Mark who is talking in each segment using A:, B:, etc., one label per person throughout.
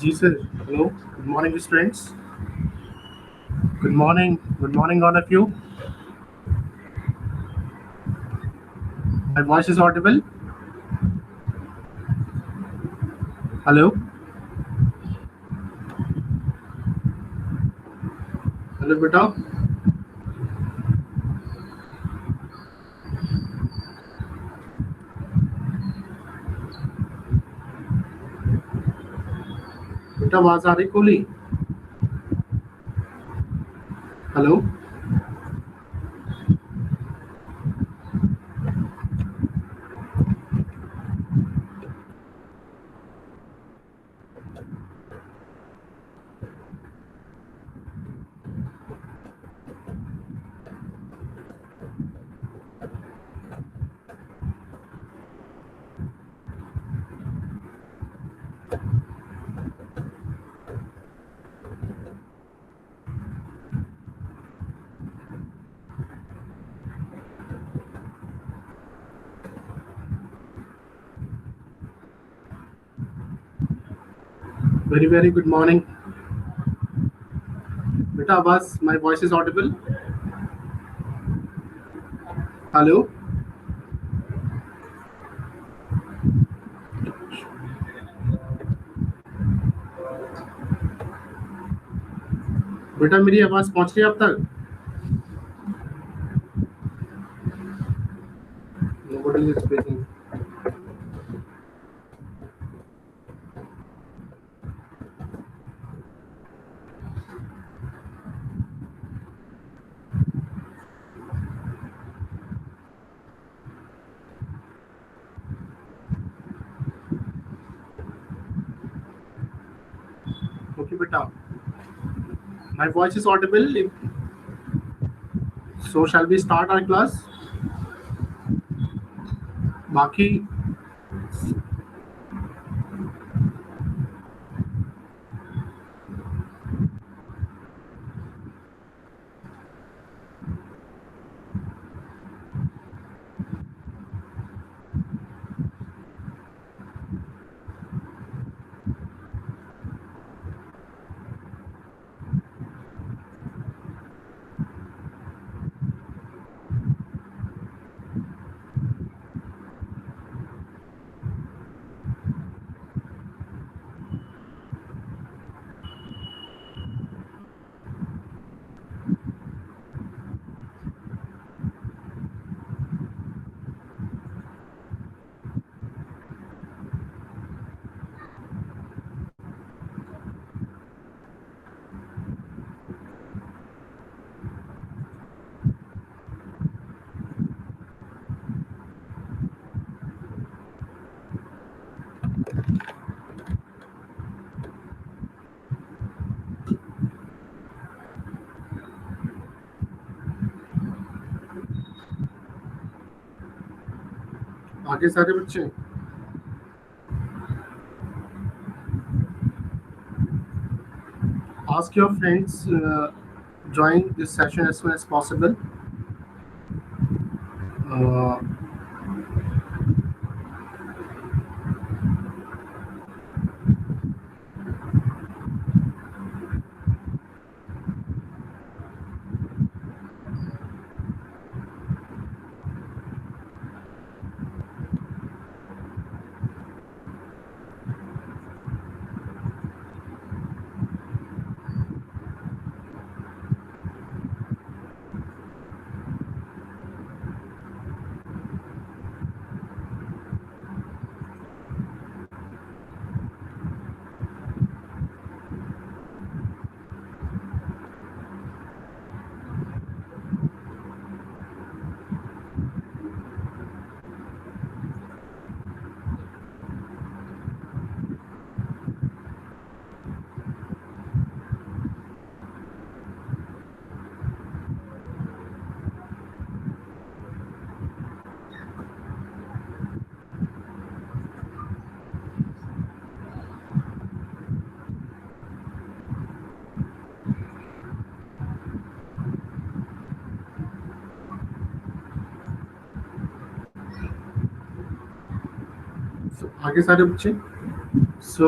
A: Ji sir. Hello. Good morning, students. Good morning. Good morning, all of you. My voice is audible. Hello. Hello, beta. बेटा आवाज आ रही कोली. Hello. Very good morning. बेटा आवाज. My voice is audible. Hello. बेटा मेरी आवाज पहुंच रही है आप तक. Nobody is speaking. Okay, beta. My voice is audible. So shall we start our class? बाकी. आगे सारे बच्चे. Ask your friends join this session as soon as possible. Uh, so आगे सारे बच्चे. So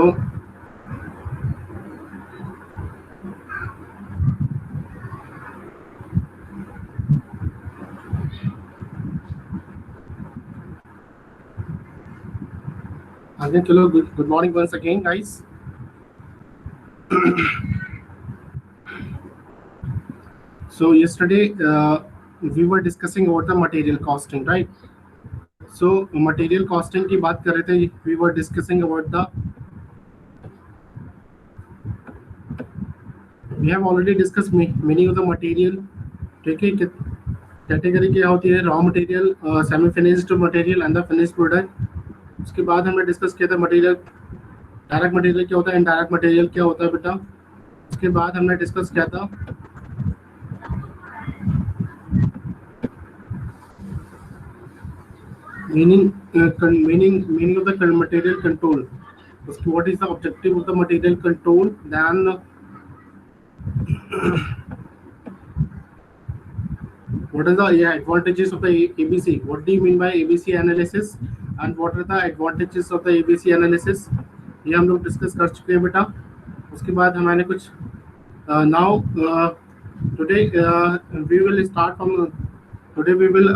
A: Again, hello, good morning once again, guys. So yesterday we were discussing about the material costing, right? So material costing की बात कर रहे थे. We were discussing about the. We have already discussed many of the material. ठीक है, category क्या होती है? Raw material, semi finished material and the finished product. उसके बाद हमने डिस्कस किया था मटेरियल, डायरेक्ट मटेरियल क्या होता है, इनडायरेक्ट मटेरियल क्या होता है बेटा. उसके बाद हमने डिस्कस किया था meaning of the material control. What is the objective of the material control? Then what are the advantages of the ABC? What do you mean by ABC analysis? And what are the advantages of the ABC analysis? ये हम लोग discuss कर चुके हैं बेटा. उसके बाद हमारे कुछ now today we will start from today we will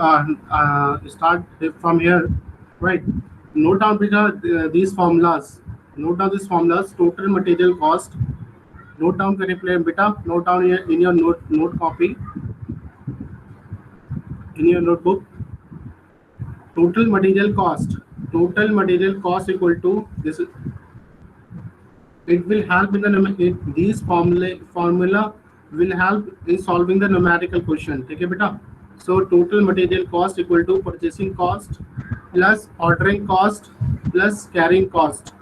A: start from here, right? Note down beta these formulas. Note down these formulas. Total material cost. Note down करें प्ले बेटा. Note down in your note copy, in your notebook. Total material cost. Total material cost equal to this. It will help in the these formula will help in solving the numerical question. ठीक है बेटा. So total material cost equal to purchasing cost plus ordering cost plus carrying cost.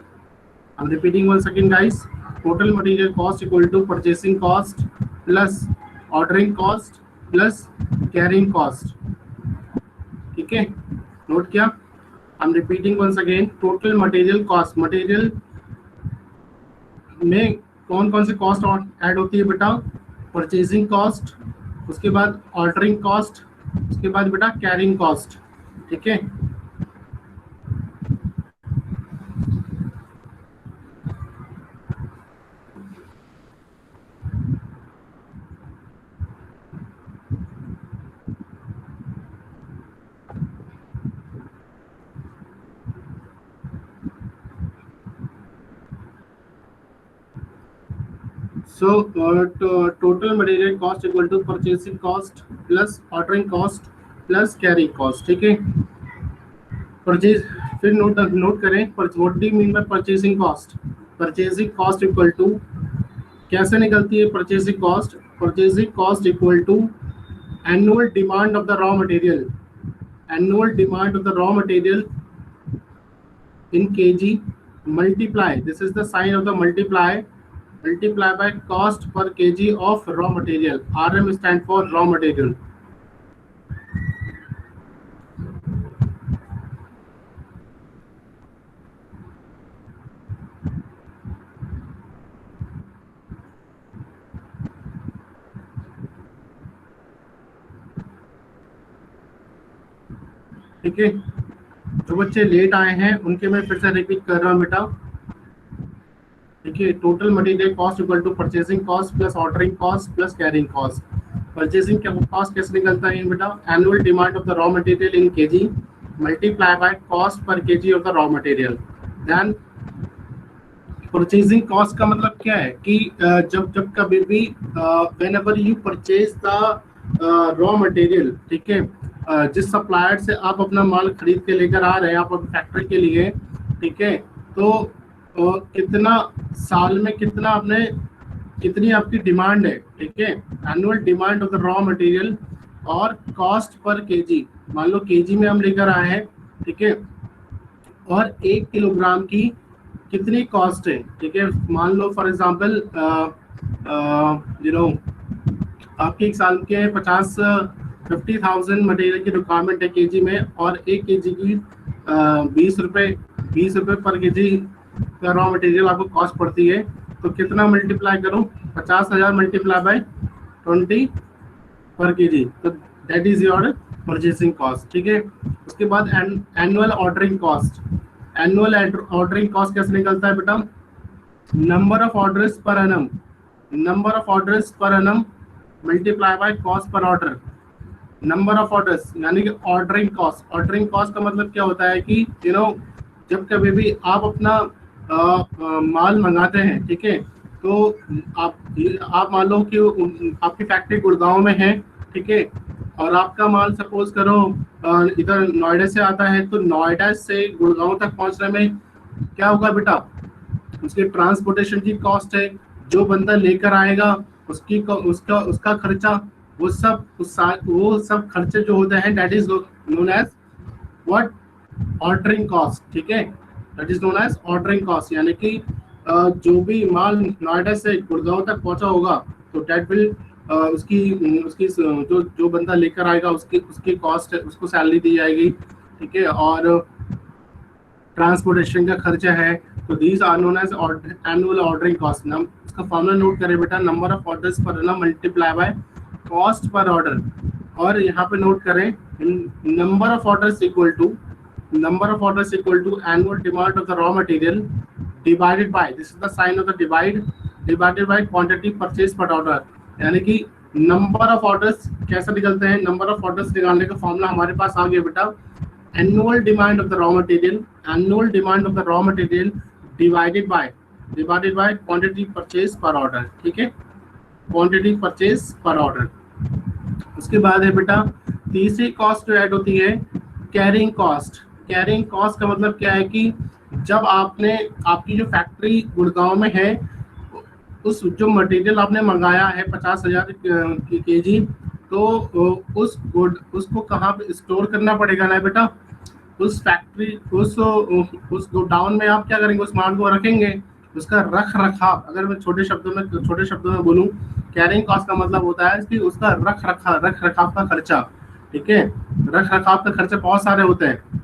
A: I'm repeating once again, guys. Total material cost equal to purchasing cost plus ordering cost plus carrying cost. ठीक है, note किया. I'm repeating once again. Total material cost. Material में कौन कौन सी cost add होती है बेटा? Purchasing cost, उसके बाद ऑर्डरिंग कॉस्ट, उसके बाद बेटा कैरिंग कॉस्ट. ठीक है, so total material cost equal to purchasing cost plus ordering cost plus carrying cost. ठीक है, परचेज फिर नोट करें. What do you mean by purchasing cost? Purchasing cost equal to कैसे निकलती है purchasing cost? Purchasing cost equal to annual demand of the raw material. Annual demand of the raw material in kg multiply, this is the sign of the multiply by cost per kg of raw material. RM stand for raw material. ठीक है, जो बच्चे late आए हैं उनके मैं फिर से रिपीट कर रहा हूँ बेटा. देखिए, total material cost equal to purchasing cost plus ordering cost plus carrying cost. Purchasing cost कैसे निकलता है बेटा? Annual demand of the raw material in KG multiply by cost per KG of the raw material. Then purchasing cost का मतलब क्या है कि जब कभी भी whenever you purchase the raw material, ठीक है, जिस सप्लायर से आप अपना माल खरीद के लेकर आ रहे हैं आप अपनी फैक्ट्री के लिए, ठीक है, तो कितना साल में कितना आपने कितनी आपकी डिमांड है, ठीक है, annual demand of the raw material और कॉस्ट पर केजी. मान लो केजी में हम लेकर आए हैं, ठीक है, और 1 किलोग्राम की कितनी कॉस्ट है, ठीक है. मान लो फॉर एग्जांपल आपके एक साल के 50,000 मटेरियल की रिक्वायरमेंट है केजी में, और 1 केजी की 20 रुपये पर केजी का रॉ मटेरियल आपको कॉस्ट पड़ती है. तो कितना मल्टीप्लाई करूं? 50,000 मल्टीप्लाई बाय 20 पर केजी, तो that is your purchasing cost. ठीक है, उसके बाद annual ordering cost. Annual ordering cost कैसे निकलता है बेटा? Number of orders per annum, number of orders per annum multiply by cost per order. Number of orders यानी कि ऑर्डरिंग कॉस्ट. ऑर्डरिंग कॉस्ट का मतलब क्या होता है कि जब कभी भी आप अपना माल मंगाते हैं, ठीक है, तो आप मान लो कि आपकी फैक्ट्री गुड़गांव में है, ठीक है, और आपका माल सपोज करो इधर नोएडा से आता है, तो नोएडा से गुड़गांव तक पहुंचने में क्या होगा बेटा, उसके ट्रांसपोर्टेशन की कॉस्ट है, जो बंदा लेकर आएगा उसका उसका खर्चा, वो सब खर्चे जो होते हैं, that is known as what, ordering cost, ठीक है, that is known as ordering cost, यानी कि जो भी माल नोएडा से गुड़गांव तक पहुंचा होगा, तो दैट विल उसकी उसकी जो जो बंदा लेकर आएगा उसकी उसकी कॉस्ट, उसको सैलरी दी जाएगी, ठीक है, और ट्रांसपोर्टेशन का खर्चा है। तो these are known as annual ordering cost. इसका फॉर्मूला नोट करें बेटा, number of orders per annum multiply by cost per order, और यहाँ पे नोट करें number of orders equal to annual demand of the raw material divided by, this is the sign of the divided by quantity purchase per order, यानी कि number of orders कैसे निकलते हैं, number of orders निकालने का formula हमारे पास आ गया बेटा, annual demand of the raw material divided by quantity purchase per order, ठीक है, क्वांटिटी परचेज पर ऑर्डर। उसके बाद है बेटा तीसरी कॉस्ट जो ऐड होती है कैरिंग कॉस्ट। कैरिंग कॉस्ट का मतलब क्या है कि जब आपकी जो फैक्ट्री गुड़गांव में है, उस जो मटेरियल आपने मंगाया है 50,000 kg, तो उसको कहाँ पे स्टोर करना पड़ेगा ना बेटा, उस फैक्ट्री उस गोडाउन में आप क्या करेंगे, उस माल को रखेंगे, उसका रख रखाव, अगर मैं छोटे शब्दों में बोलूं, कैरिंग कॉस्ट का मतलब होता है कि उसका रख रखाव का खर्चा, ठीक है, रख रखाव का खर्चा बहुत सारे होते हैं,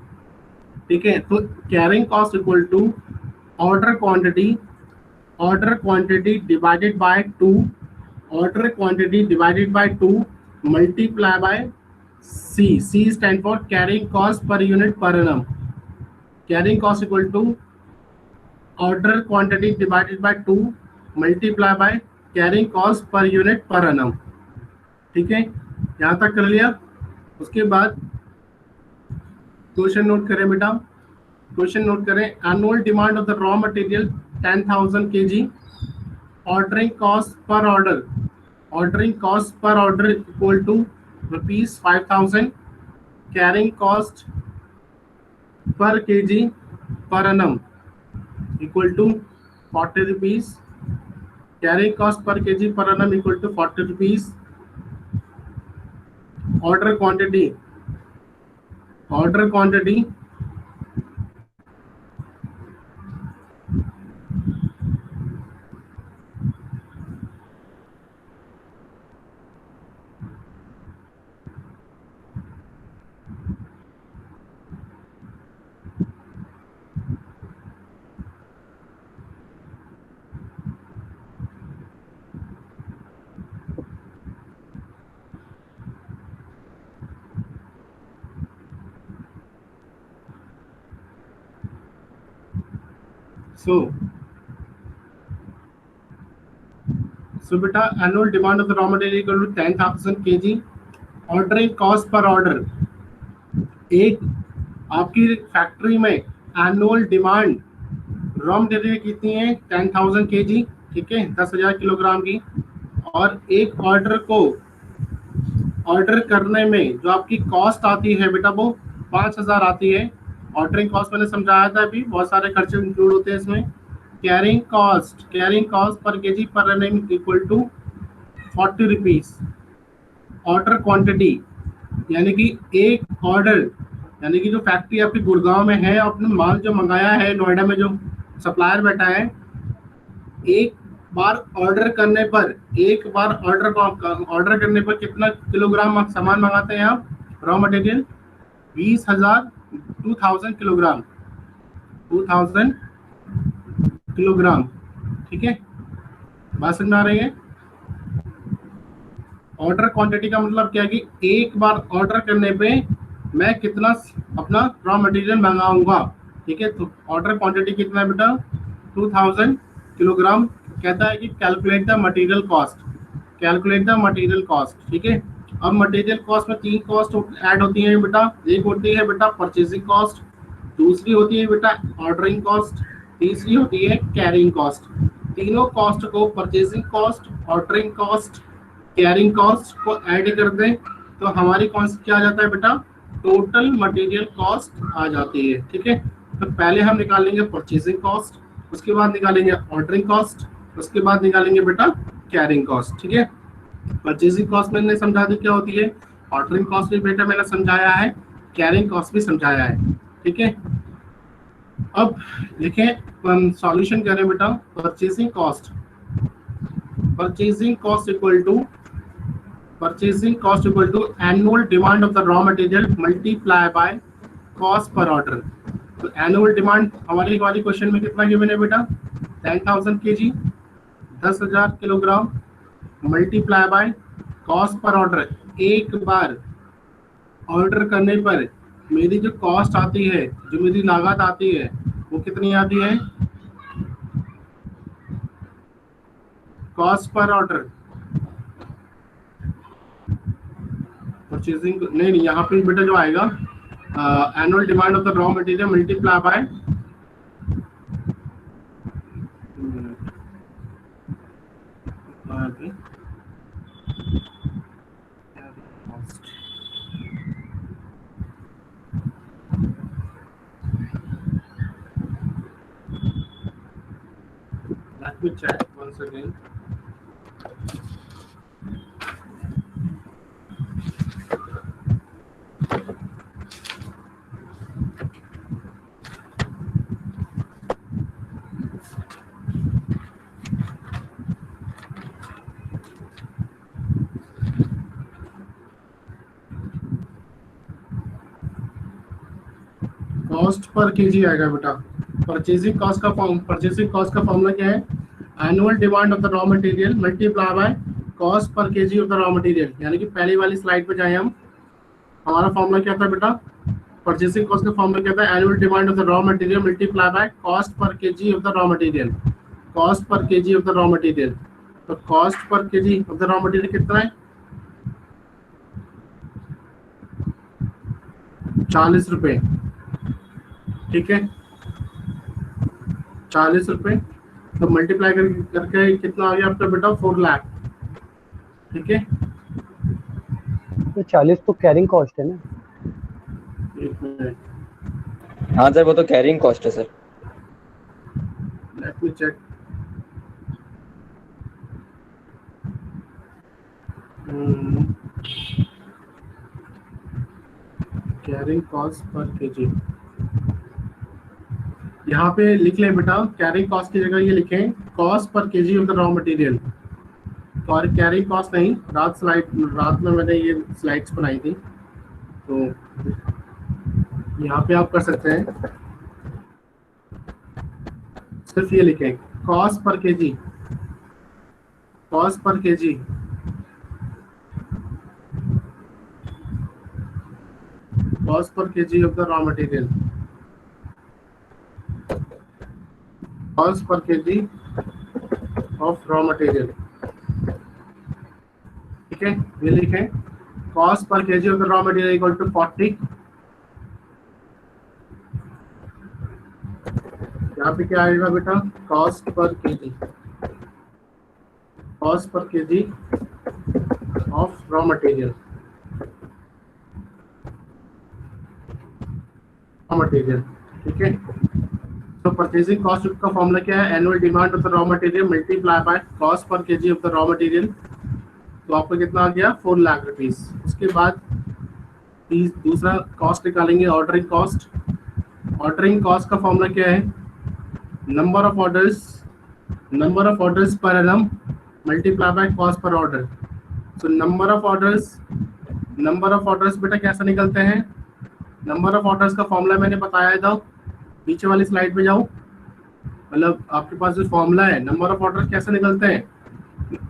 A: ठीक है। तो carrying cost equal to order quantity divided by 2 multiply by C stand for carrying cost per unit per annum. Carrying cost equal to order quantity divided by 2 multiply by carrying cost per unit per annum. ठीक है, यहाँ तक कर लिया। उसके बाद question note करें बेटा, क्वेश्चन नोट करें, annual demand of the raw material 10,000 kg, ordering cost per order equal to ₹5,000, carrying cost per kg per annum equal to 40 rupees, carrying cost per kg per annum equal to 40 rupees, order quantity so बेटा annual demand of the raw material equal to 10,000 kg, ordering cost per order, एक आपकी factory में annual demand raw material कितनी है 10,000 kg, ठीक है, 10,000 kilogram की, और एक ऑर्डर को ऑर्डर करने में जो आपकी कॉस्ट आती है बेटा वो 5,000 आती है। ऑर्डरिंग कॉस्ट मैंने समझाया था अभी, बहुत सारे खर्चे इंक्लूड होते हैं इसमें। Carrying cost per KG per running equal to 40 rupees. Order quantity यानी कि एक ऑर्डर, यानी कि जो फैक्ट्री आपकी गुड़गांव में है, आपने माल जो मंगाया है, नोएडा में जो सप्लायर बैठा है, एक बार ऑर्डर करने पर कितना किलोग्राम आप सामान मंगाते हैं आप रॉ मटेरियल? 20,000 किलोग्राम, 2000 किलोग्राम, ठीक है, बात समझ आ रही है? ऑर्डर क्वांटिटी का मतलब क्या है कि एक बार ऑर्डर करने पे मैं कितना अपना रॉ मटेरियल मंगाऊंगा, ठीक है। तो ऑर्डर क्वांटिटी कितना है बेटा? 2000 किलोग्राम। कहता है कि कैलकुलेट द मटेरियल कॉस्ट, ठीक है। अब मटेरियल कॉस्ट में 3 कॉस्ट ऐड होती है बेटा। एक होती है बेटा परचेजिंग कॉस्ट, दूसरी होती है बेटा ऑर्डरिंग कॉस्ट, तीसरी होती है कैरिंग कॉस्ट। तीनों कॉस्ट को, purchasing cost, ordering cost, carrying cost को ऐड कर दें तो हमारी कॉस्ट क्या आ जाता है बेटा, टोटल मटेरियल कॉस्ट आ जाती है। ठीक है, तो पहले हम निकालेंगे परचेसिंग कॉस्ट, उसके बाद निकालेंगे ऑर्डरिंग कॉस्ट, उसके बाद निकालेंगे बेटा कैरिंग कॉस्ट। ठीक है, परचेसिंग कॉस्ट मैंने समझा दी क्या होती है, ऑर्डरिंग कॉस्ट भी बेटा मैंने समझाया है, कैरिंग कॉस्ट भी समझाया है। ठीक है, अब लिखें सॉल्यूशन क्या है बेटा, purchasing cost, purchasing cost equal to annual demand of the raw material multiply by cost per order. तो एनुअल डिमांड हमारी वाली क्वेश्चन में कितना गिवन है बेटा, 10,000 kg, 10,000 kilogram, multiply by cost per order. एक बार ऑर्डर करने पर मेरी जो कॉस्ट आती है, जो मेरी लागत आती है, वो कितनी आती है, कॉस्ट पर ऑर्डर। परचेसिंग नहीं, यहाँ पे बेटा जो आएगा annual demand of the raw material multiply bye, let me check once again. Cost per KG आएगा बेटा। परचेसिंग कॉस्ट का फॉर्मूला क्या है, annual demand of the raw material multiply by cost per KG of the raw material. यानी कि पहली वाली slide पे जाए हम, हमारा फॉर्मूला क्या था बेटा, परचेसिंग कॉस्ट का फॉर्मूला क्या था, annual demand of the raw material multiply by cost per KG of the raw material, cost per KG of the raw material. तो cost per KG of the raw material कितना है, 40 रुपए। ठीक है, 40 रुपए, तो मल्टीप्लाई करके कितना आ गया आपका बेटा, 4 लाख। ठीक है,
B: तो 40 तो कैरिंग कॉस्ट है ना।
A: एक मिनट,
C: हाँ सर, वो तो कैरिंग कॉस्ट है sir.
A: Let me check. Carrying cost per KG, यहाँ पे लिख लें बेटा, कैरिंग कॉस्ट की जगह ये लिखें cost per KG of the raw material. और कैरिंग कॉस्ट नहीं, रात में मैंने ये स्लाइड्स बनाई थी, तो यहाँ पे आप कर सकते हैं, सिर्फ ये लिखें cost per KG, cost per KG, cost per KG of the raw material, cost per KG of raw material. ठीक है, ये लिखें cost per KG of the raw material equal to 40। यहाँ पे क्या आएगा बेटा, cost per KG, cost per KG of raw material, material. ठीक है, तो परचेसिंग कॉस्ट का फॉर्मूला क्या है, annual demand of the raw material multiply by cost per KG of the raw material. तो आपको कितना आ गया, 4 लाख रुपीस। उसके बाद दूसरा कॉस्ट निकालेंगे, ऑर्डरिंग कॉस्ट। ऑर्डरिंग कॉस्ट का फॉर्मूला क्या है, number of orders per annum multiply by cost per order. तो नंबर ऑफ ऑर्डर्स बेटा कैसे निकलते हैं, नंबर ऑफ ऑर्डर्स का फॉर्मूला मैंने बताया था, पीछे वाली स्लाइड पे जाओ, मतलब आपके पास जो फॉर्मूला है, नंबर ऑफ ऑर्डर्स कैसे निकलते हैं,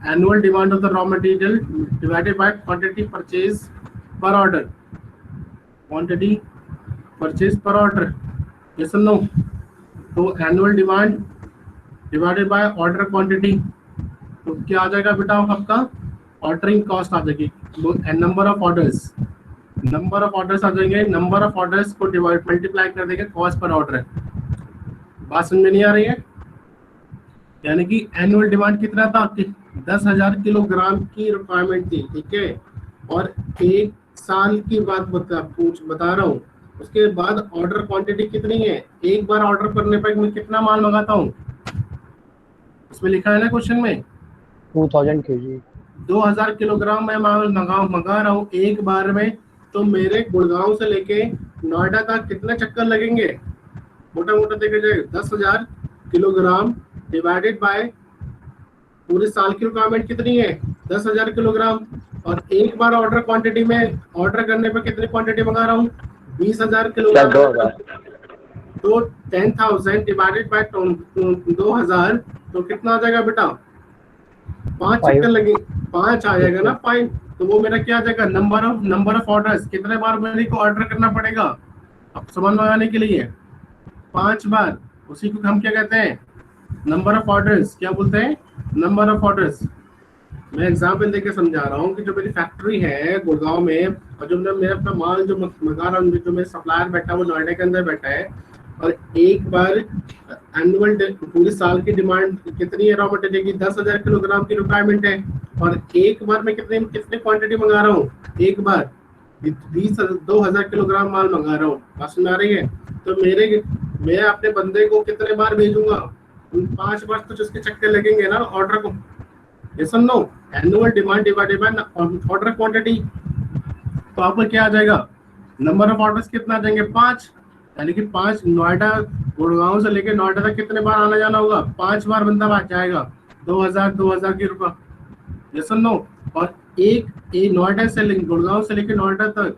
A: annual demand of the raw material divided by quantity purchase per order, quantity purchase per order. ये सुन लो, तो एनुअल demand divided by order quantity, तो क्या आ जाएगा बेटा आपका, ऑर्डरिंग कॉस्ट आ जाएगी। Number of orders, number of orders आ जाएंगे, नंबर ऑफ ऑर्डर्स को डिवाइड मल्टीप्लाई कर देंगे कॉस्ट पर ऑर्डर। बात समझ में नहीं आ रही है? यानी कि एनुअल डिमांड कितना था कि 10,000 किलोग्राम की रिक्वायरमेंट थी, ठीक है, और एक साल की बात बता रहा हूँ। उसके बाद ऑर्डर क्वांटिटी कितनी है, एक बार ऑर्डर करने पर मैं कितना माल मंगाता हूँ, उसमें लिखा है ना क्वेश्चन में
B: 2000 kg।
A: 2000 किलोग्राम मैं माल मंगा रहा हूँ एक बार में, तो मेरे गुड़गांव से लेके नोएडा तक कितने चक्कर लगेंगे? मोटा मोटा देखा जाए 10,000 किलोग्राम डिवाइडेड बाय पूरे साल की रिक्वायरमेंट कितनी है, 10,000 किलोग्राम, और एक बार ऑर्डर क्वांटिटी में ऑर्डर करने पर कितनी क्वांटिटी मंगा रहा हूँ, 20,000 किलोग्राम।
C: 2000।
A: तो 10,000 डिवाइडेड बाय 2,000 तो कितना आ जाएगा बेटा, 5 चक्कर लगे, 5 आ जाएगा ना, 5। तो वो मेरा क्या आ जाएगा, नंबर ऑफ ऑर्डर्स, कितने बार मेरे को ऑर्डर करना पड़ेगा अब सामान मंगाने के लिए, 5 बार। उसी को हम क्या कहते हैं, नंबर ऑफ ऑर्डर्स। क्या बोलते हैं, नंबर ऑफ ऑर्डर्स। मैं एग्जाम्पल देके समझा रहा हूँ कि जो मेरी फैक्ट्री है गुड़गांव में, और जो मेरा अपना माल जो मंगा रहा हूँ, जो मेरा सप्लायर बैठा है वो नोएडा के अंदर बैठा है, और एक बार एनुअल पूरे साल की डिमांड कितनी है रॉ मटेरियल की, 10,000 किलोग्राम की रिक्वायरमेंट है, और एक बार मैं कितने क्वांटिटी मंगा रहा हूँ, एक बार 2,000 किलोग्राम माल मंगा रहा हूँ। बात सुन आ रही है? तो मैं अपने बंदे को कितने बार भेजूंगा, 5 बार कुछ उसके चक्कर लगेंगे ना ऑर्डर को। ये सुन लो, annual demand divided by order quantity, तो आपको क्या आ जाएगा, नंबर ऑफ ऑर्डर्स कितना आ जाएंगे, 5। यानी कि 5 नोएडा, गुड़गांव से लेके नोएडा तक कितने बार आना जाना होगा, 5 बार बंदा आ जाएगा, 2,000 की रुपया। ये सुन लो, और एक नोएडा से गुड़गांव से लेके नोएडा तक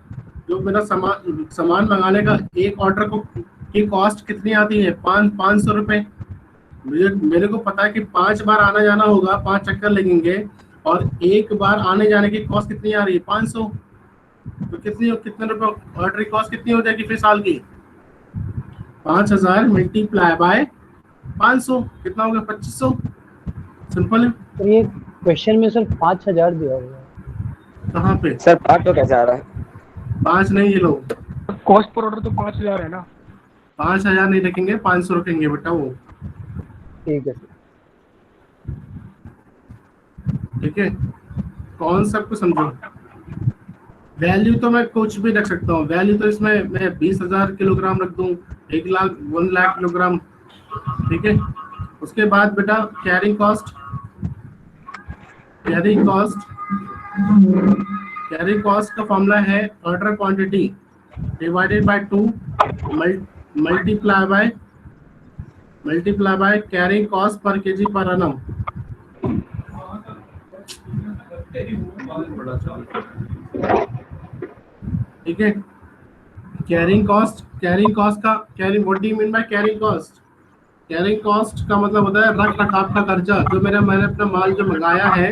A: जो मेरा सामान मंगाने का एक ऑर्डर को की कॉस्ट कितनी आती है, 500 रुपए। मेरे को पता है कि 5 बार आना जाना होगा, 5 चक्कर लगेंगे, और एक बार आने जाने की कॉस्ट कितनी आ रही है, 500। तो कितने रुपए ऑर्डर की कॉस्ट कितनी हो जाएगी फिर साल की, 5,000 मल्टीप्लाई बाय 500 कितना होगा, 2500। सिंपल है।
B: तो ये क्वेश्चन में सर 5000 दिया हुआ है।
A: कहाँ पे
C: सर 5 तो कैसे आ रहा है?
A: 5 नहीं, ये लोग
D: कॉस्ट पर ऑर्डर तो 5,000 है ना।
A: 5,000 नहीं रखेंगे, 500 रखेंगे बेटा वो।
B: ठीक है सर।
A: ठीक है, कॉन्सेप्ट को समझो। वैल्यू तो मैं कुछ भी रख सकता हूँ, वैल्यू तो इसमें मैं 20,000 किलोग्राम रख दूँ, 1 लाख किलोग्राम। ठीक है, उसके बाद बेटा कैरिंग कॉस्ट का फॉर्मूला है order quantity divided by 2 multiply by carrying cost per KG per annum. ठीक है, कैरिंग कॉस्ट का what do you mean bye carrying cost? Carrying cost का मतलब होता है रख रखाव का खर्चा, जो मैंने अपना माल जो मंगाया है।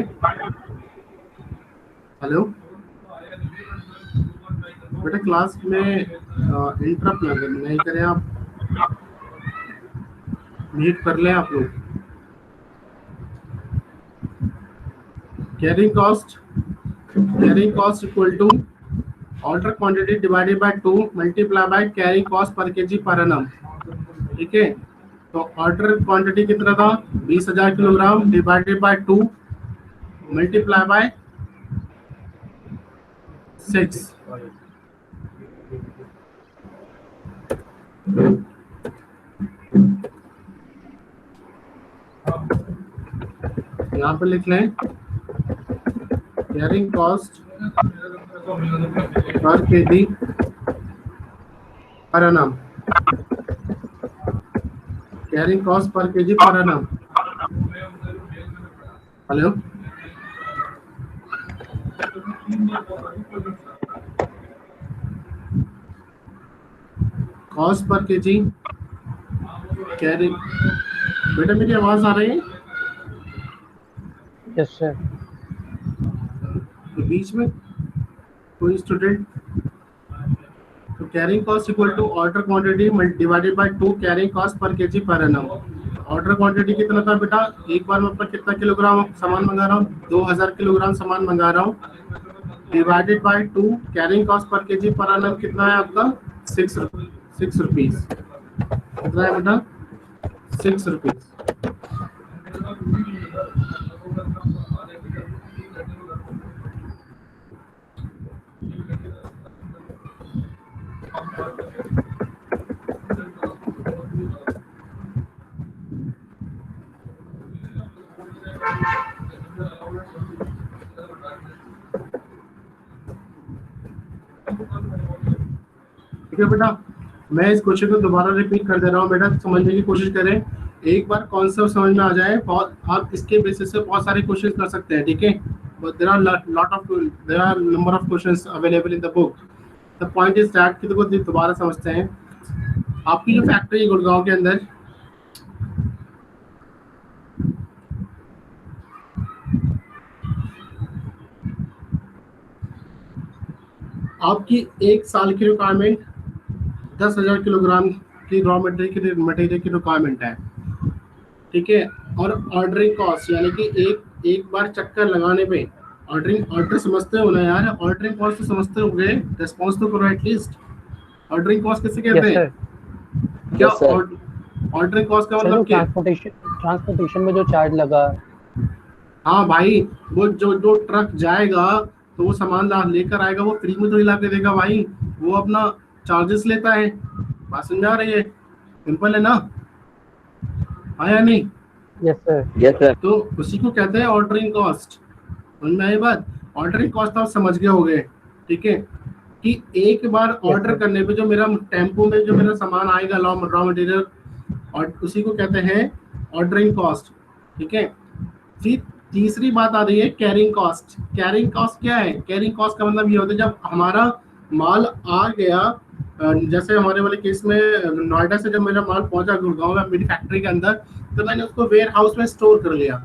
A: हेलो बेटा, क्लास में इंटरप्ट नहीं करें आप, म्यूट कर लें आप लोग। Carrying cost equal to order quantity divided by 2 multiply by carrying cost per KG per annum. ठीक है, तो ऑर्डर क्वांटिटी कितना था, 20,000 kilogram divided by 2 multiply by 6। यहाँ पे लिख लें carrying cost per KG per annum, carrying cost per KG per annum. Hello, cost per KG carrying. बेटा मेरी आवाज आ रही है?
B: Yes sir.
A: तो बीच में कोई स्टूडेंट, तो carrying cost equal to order quantity divided by 2 carrying cost per KG per annum. Order quantity कितना था बेटा, एक बार में कितना किलोग्राम सामान मंगा रहा हूँ, 2,000 किलोग्राम सामान मंगा रहा हूँ, divided by 2 carrying cost per KG पर annum कितना है आपका 6 रुपीज। कितना है बेटा 6 रुपीज। ठीक है बेटा, मैं इस क्वेश्चन को दोबारा रिपीट कर दे रहा हूँ बेटा, समझने की कोशिश करें। एक बार कॉन्सेप्ट समझ में आ जाए, बहुत आप इसके बेसिस से बहुत सारे क्वेश्चन कर सकते हैं। ठीक है, there are number of questions available in the book. The point is that कि देखो दोबारा समझते हैं। आपकी जो फैक्ट्री है गुड़गांव के अंदर, आपकी एक साल की रिक्वायरमेंट 10,000 किलोग्राम की रॉ मटेरियल की रिक्वायरमेंट है। ठीक है, और ऑर्डरिंग कॉस्ट यानी कि एक बार चक्कर लगाने पे ऑर्डर समझते हो ना यार, ऑर्डरिंग कॉस्ट तो समझते हो गए, रिस्पॉन्स तो करो एटलीस्ट। ऑर्डरिंग कॉस्ट किसे कहते हैं? क्या ऑर्डरिंग कॉस्ट का मतलब क्या?
B: ट्रांसपोर्टेशन में जो चार्ज लगा।
A: हाँ भाई, वो जो ट्रक जाएगा तो वो सामान लेकर आएगा, वो फ्री में तो ला के देगा भाई, वो अपना चार्जेस लेता है। बात समझा रही है? सिंपल है ना, हाँ या नहीं?
B: Yes sir.
C: Yes sir.
A: तो उसी को कहते हैं ऑर्डरिंग कॉस्ट। समझ में आई बात? ऑर्डरिंग कॉस्ट आप समझ गए होंगे। ठीक है, कि एक बार ऑर्डर करने पे जो मेरा टेम्पो में जो मेरा सामान आएगा रॉ मटेरियल, और उसी को कहते हैं ऑर्डरिंग कॉस्ट। ठीक है, फिर तीसरी बात आ रही है कैरिंग कॉस्ट। कैरिंग कॉस्ट क्या है? कैरिंग कॉस्ट का मतलब ये होता है जब हमारा माल आ गया, जैसे हमारे वाले केस में नोएडा से जब मेरा माल पहुंचा गुड़गांव में मेरी फैक्ट्री के अंदर, तो मैंने उसको वेयर हाउस में स्टोर कर लिया।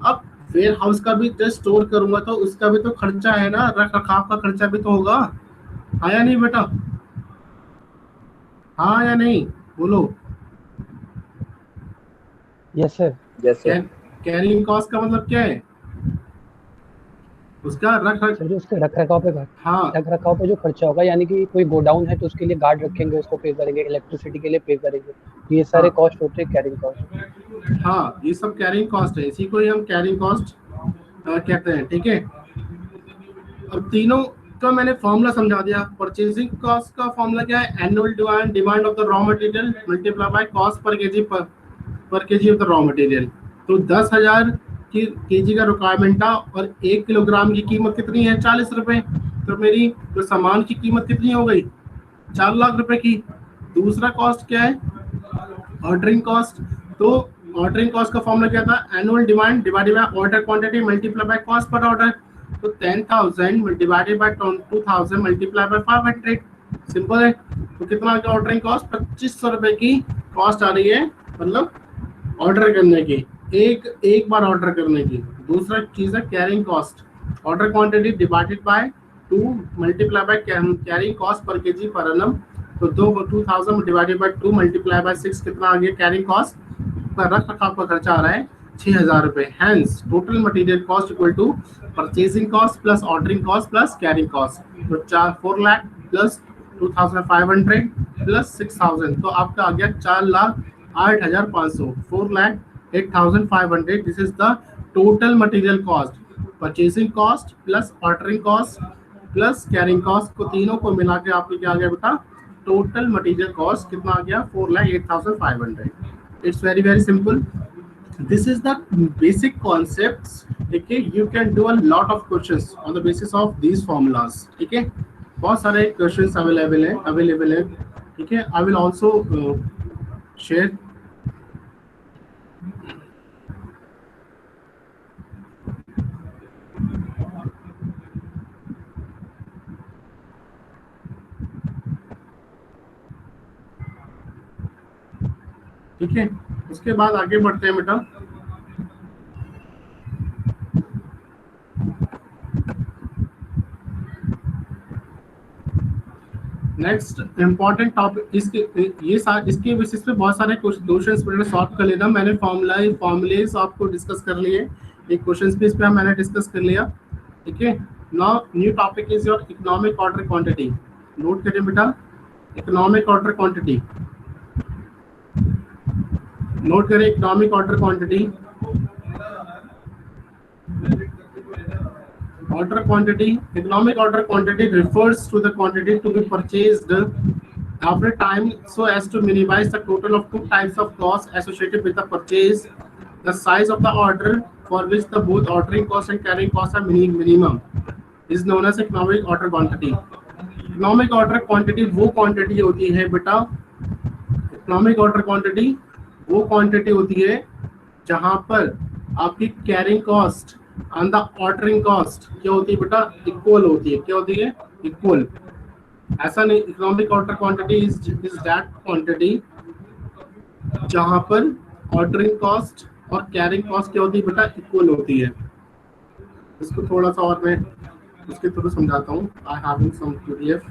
A: अब वेयर हाउस का भी जब स्टोर करूंगा तो उसका भी तो खर्चा है ना, रख रखाव का खर्चा भी तो होगा, हाँ या नहीं बेटा? हाँ या नहीं, बोलो।
B: Yes sir.
C: Yes sir.
A: Carrying cost का मतलब क्या है? उसका
B: उसके रखरखाव पे
A: हाँ,
B: रखरखाव पे जो खर्चा होगा, यानी कि कोई गोडाउन है तो उसके लिए गार्ड रखेंगे, उसको पे करेंगे, इलेक्ट्रिसिटी के लिए पे करेंगे, ये सारे कॉस्ट होते हैं कैरिंग कॉस्ट।
A: हाँ, ये सब कैरिंग कॉस्ट है, इसी को ही हम कैरिंग कॉस्ट कहते हैं। ठीक है, अब तीनों का मैंने फॉर्मूला समझा दिया। परचेजिंग कॉस्ट का फॉर्मूला क्या है? Annual demand of the raw material multiply by cost per KG of the raw material. तो 10,000 की केजी का रिक्वायरमेंट था और 1 किलोग्राम की कीमत कितनी है? 40 रुपए। तो मेरी जो सामान की कीमत कितनी हो गई? 4 लाख रुपए की। दूसरा कॉस्ट क्या है? Ordering cost. तो ऑर्डरिंग कॉस्ट का फॉर्मूला क्या था? Annual demand divided by order quantity multiply by cost per order. तो 10,000 divided by 2,000 multiply by 500। Simple है। तो कितना आ गया ऑर्डरिंग कॉस्ट? 2500 रुपए की कॉस्ट आ रही है, मतलब ऑर्डर करने की, एक बार ऑर्डर करने की। दूसरा चीज है carrying cost, order quantity divided by 2 multiply by carrying cost per KG पर annum। तो 2,000 डिवाइडेड बाय 2 मल्टीप्लाई बाय 6 कितना आ गया कैरिंग कॉस्ट? पर रख रखाव का खर्चा आ रहा है 6,000 रुपए। Hence total material cost equal to purchasing cost plus ordering cost plus carrying cost. तो 4 लाख प्लस 2,500 प्लस 6,000, तो आपका आ गया 4,08,500। 4,08,500। This is the total material cost. Purchasing cost plus ordering cost plus carrying cost को तीनों को मिला के आपको क्या आ गया बेटा? टोटल मटेरियल कॉस्ट कितना आ गया? 4,08,500। It's very very simple. This is the basic concepts. ठीक है, you can do a lot of questions on the basis of these formulas. ठीक है, बहुत सारे questions अवेलेबल है। ठीक है, I will also share. ठीक है, उसके बाद आगे बढ़ते हैं बेटा। नेक्स्ट इम्पॉर्टेंट टॉपिक इसके बेसिस पे बहुत सारे क्वेश्चंस मैंने सॉल्व कर लेना। मैंने फॉर्मूलेस आपको डिस्कस कर लिए, एक क्वेश्चन पे इस पे मैंने डिस्कस कर लिया। ठीक है, now new topic is your economic order quantity. Note करिए बेटा, इकोनॉमिक ऑर्डर क्वांटिटी, नोट करें economic order quantity. Order quantity, economic order quantity refers to the quantity to be purchased after time so as to minimize the total of two types of costs associated with the purchase. The size of the order for which the both ordering cost and carrying costs are minimum is known as economic order quantity. Economic order quantity वो quantity होती है बेटा, economic order quantity वो quantity होती है जहां पर आपकी carrying cost and the ordering cost क्या होती है बेटा, इक्वल होती है। क्या होती है? इक्वल। ऐसा नहीं, economic order quantity is that quantity जहां पर ऑर्डरिंग कॉस्ट और कैरिंग कॉस्ट क्या होती है बेटा, इक्वल होती है। इसको थोड़ा सा और मैं उसके थ्रू समझाता हूँ। I having some PDF.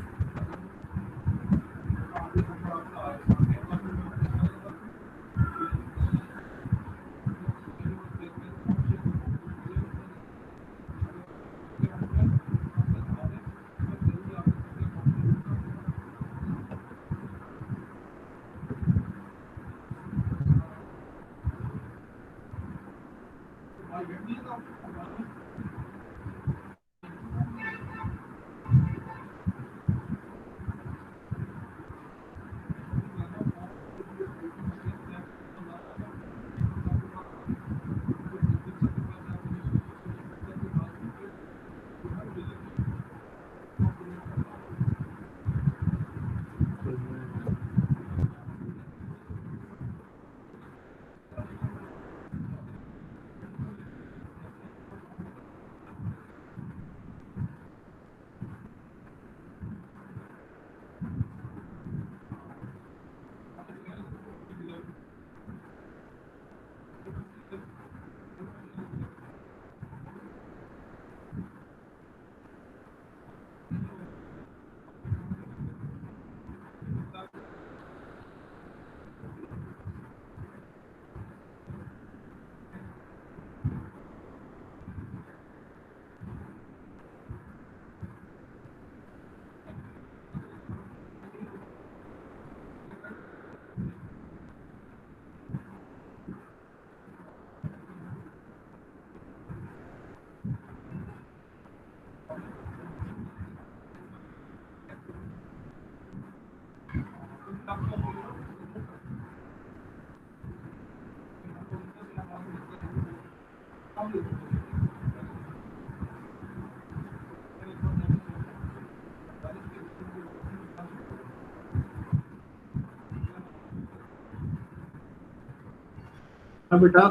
A: हाँ बेटा,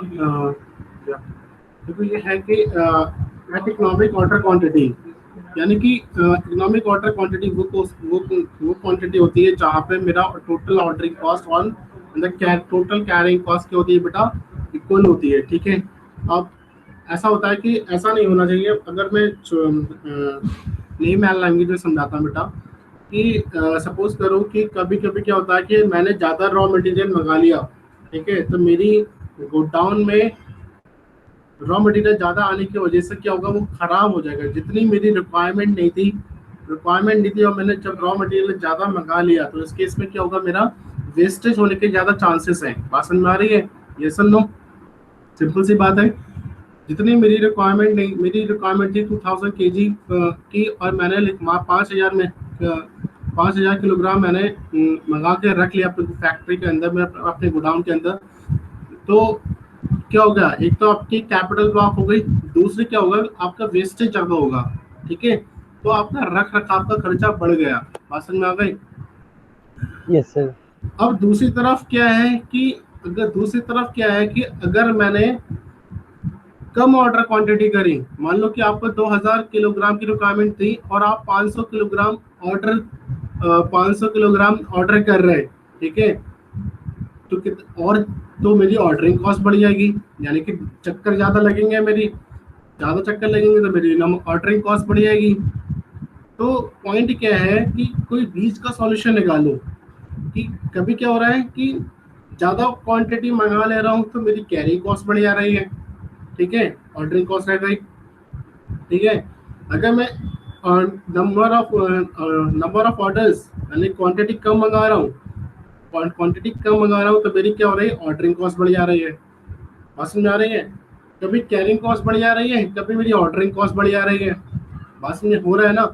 A: देखो ये है कि इकोनॉमिक ऑर्डर क्वांटिटी, यानी कि इकोनॉमिक ऑर्डर क्वांटिटी वो क्वांटिटी होती है जहाँ पे मेरा टोटल ऑर्डरिंग कॉस्ट और टोटल कैरिंग कॉस्ट क्या होती है बेटा, इक्वल होती है। ठीक है। अब ऐसा होता है कि ऐसा नहीं होना चाहिए। अगर मैं नेम एंड लैंग्वेज में समझाता हूँ बेटा कि सपोज करो कि कभी कभी क्या होता है कि मैंने ज़्यादा रॉ मटेरियल मंगा लिया, ठीक है, तो मेरी गोडाउन में रॉ मटेरियल ज़्यादा आने की वजह से क्या होगा, वो ख़राब हो जाएगा। जितनी मेरी रिक्वायरमेंट नहीं थी और मैंने जब रॉ मटेरियल ज़्यादा मंगा लिया तो इस केस में क्या होगा, मेरा वेस्टेज होने के ज़्यादा चांसेस हैं। बात समझ में आ रही है? ये सुन लो, सिंपल सी बात है। जितनी मेरी रिक्वायरमेंट थी 2000 kg की और मैंने 5000 किलोग्राम मैंने मंगा के रख लिया अपनी फैक्ट्री के अंदर में, अपने गोडाउन के अंदर, तो क्या होगा, एक तो आपकी कैपिटल ब्लॉक हो गई, दूसरी क्या होगा, आपका वेस्टेज ज़्यादा होगा। ठीक है, तो आपका रख रखाव का खर्चा बढ़ गया। बात समझ में आ गई?
B: Yes sir.
A: अब दूसरी तरफ क्या है कि अगर मैंने कम ऑर्डर क्वांटिटी करी, मान लो कि आपको 2000 किलोग्राम की रिक्वायरमेंट थी और आप 500 किलोग्राम ऑर्डर कर रहे हैं, ठीक है, तो मेरी ऑर्डरिंग कॉस्ट बढ़ जाएगी, यानी कि चक्कर ज़्यादा लगेंगे, ज़्यादा चक्कर लगेंगे तो मेरी ऑर्डरिंग कॉस्ट बढ़ जाएगी। तो पॉइंट क्या है कि कोई बीच का सॉल्यूशन निकालो कि कभी क्या हो रहा है कि ज़्यादा क्वांटिटी मंगा ले रहा हूँ तो मेरी कैरी कॉस्ट बढ़ जा रही है, ठीक है, ऑर्डरिंग कॉस्ट रह गई, ठीक है। अगर मैं नंबर ऑफ ऑर्डर्स यानी क्वांटिटी कम मंगा रहा हूँ, तो मेरी क्या हो रही है, ऑर्डरिंग कॉस्ट बढ़ जा रही है। बात समझ आ रही है? कभी कैरिंग कॉस्ट बढ़ जा रही है, कभी मेरी ऑर्डरिंग कॉस्ट बढ़ जा रही है। बात समझ हो रहा है ना?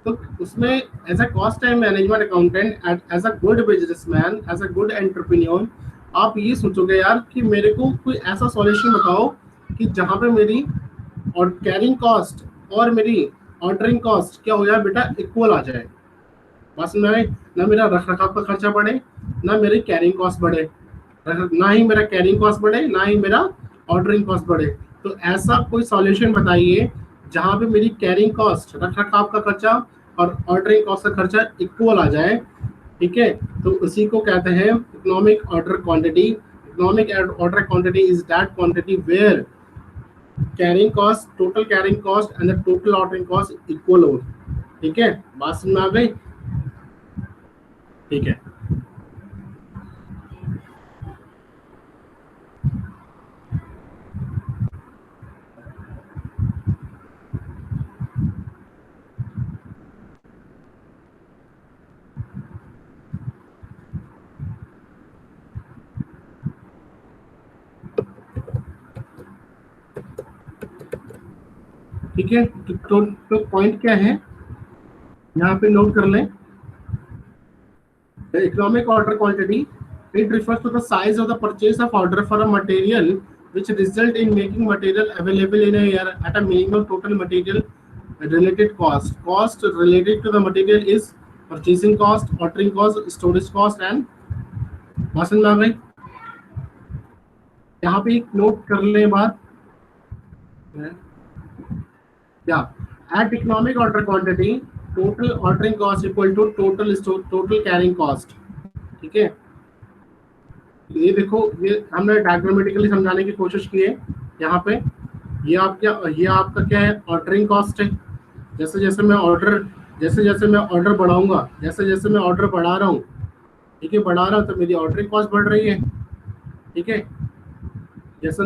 A: तो उसमें as a cost and management accountant, as a good businessman, as a good entrepreneur, आप ये सोचोगे यार कि मेरे को कोई ऐसा सॉल्यूशन बताओ कि जहाँ पे मेरी और कैरिंग कॉस्ट और मेरी ऑर्डरिंग कॉस्ट क्या हो जाए बेटा, इक्वल आ जाए। बस ना मेरा रख रखाव का खर्चा बढ़े, ना मेरी कैरिंग कॉस्ट बढ़े, ना ही मेरा कैरिंग कॉस्ट बढ़े, ना ही मेरा ऑर्डरिंग कॉस्ट बढ़े। तो ऐसा कोई सॉल्यूशन बताइए जहां पे मेरी कैरिंग कॉस्ट, रख रखाव का खर्चा और ऑर्डरिंग कॉस्ट का खर्चा इक्वल आ जाए। ठीक है, तो उसी को कहते हैं economic order quantity. Economic order quantity is that quantity where carrying cost, total carrying cost and the total ordering cost equal हो। ठीक है, बात समझ में आ गई? ठीक है, ठीक है। तो पॉइंट क्या है यहाँ पे नोट कर लें। The economic order quantity, it refers to the size of the purchase of order for a material which result in making material available in a year at a minimum total material related cost. Cost related to the material is purchasing cost, ordering cost, storage cost and मासन में आ गई। यहाँ पे एक note कर लें बात, yeah, at economic order quantity total ordering cost equal to total carrying cost। ठीक है, ये देखो, ये हमने डायग्रामेटिकली समझाने की कोशिश की है। यहाँ पे ये आपका क्या है, ऑर्डरिंग कॉस्ट है। जैसे जैसे मैं ऑर्डर बढ़ाऊंगा, जैसे मैं ऑर्डर बढ़ा रहा हूँ, ठीक है, बढ़ा रहा हूँ तो मेरी ऑर्डरिंग कॉस्ट बढ़ रही है। ठीक है, जैसे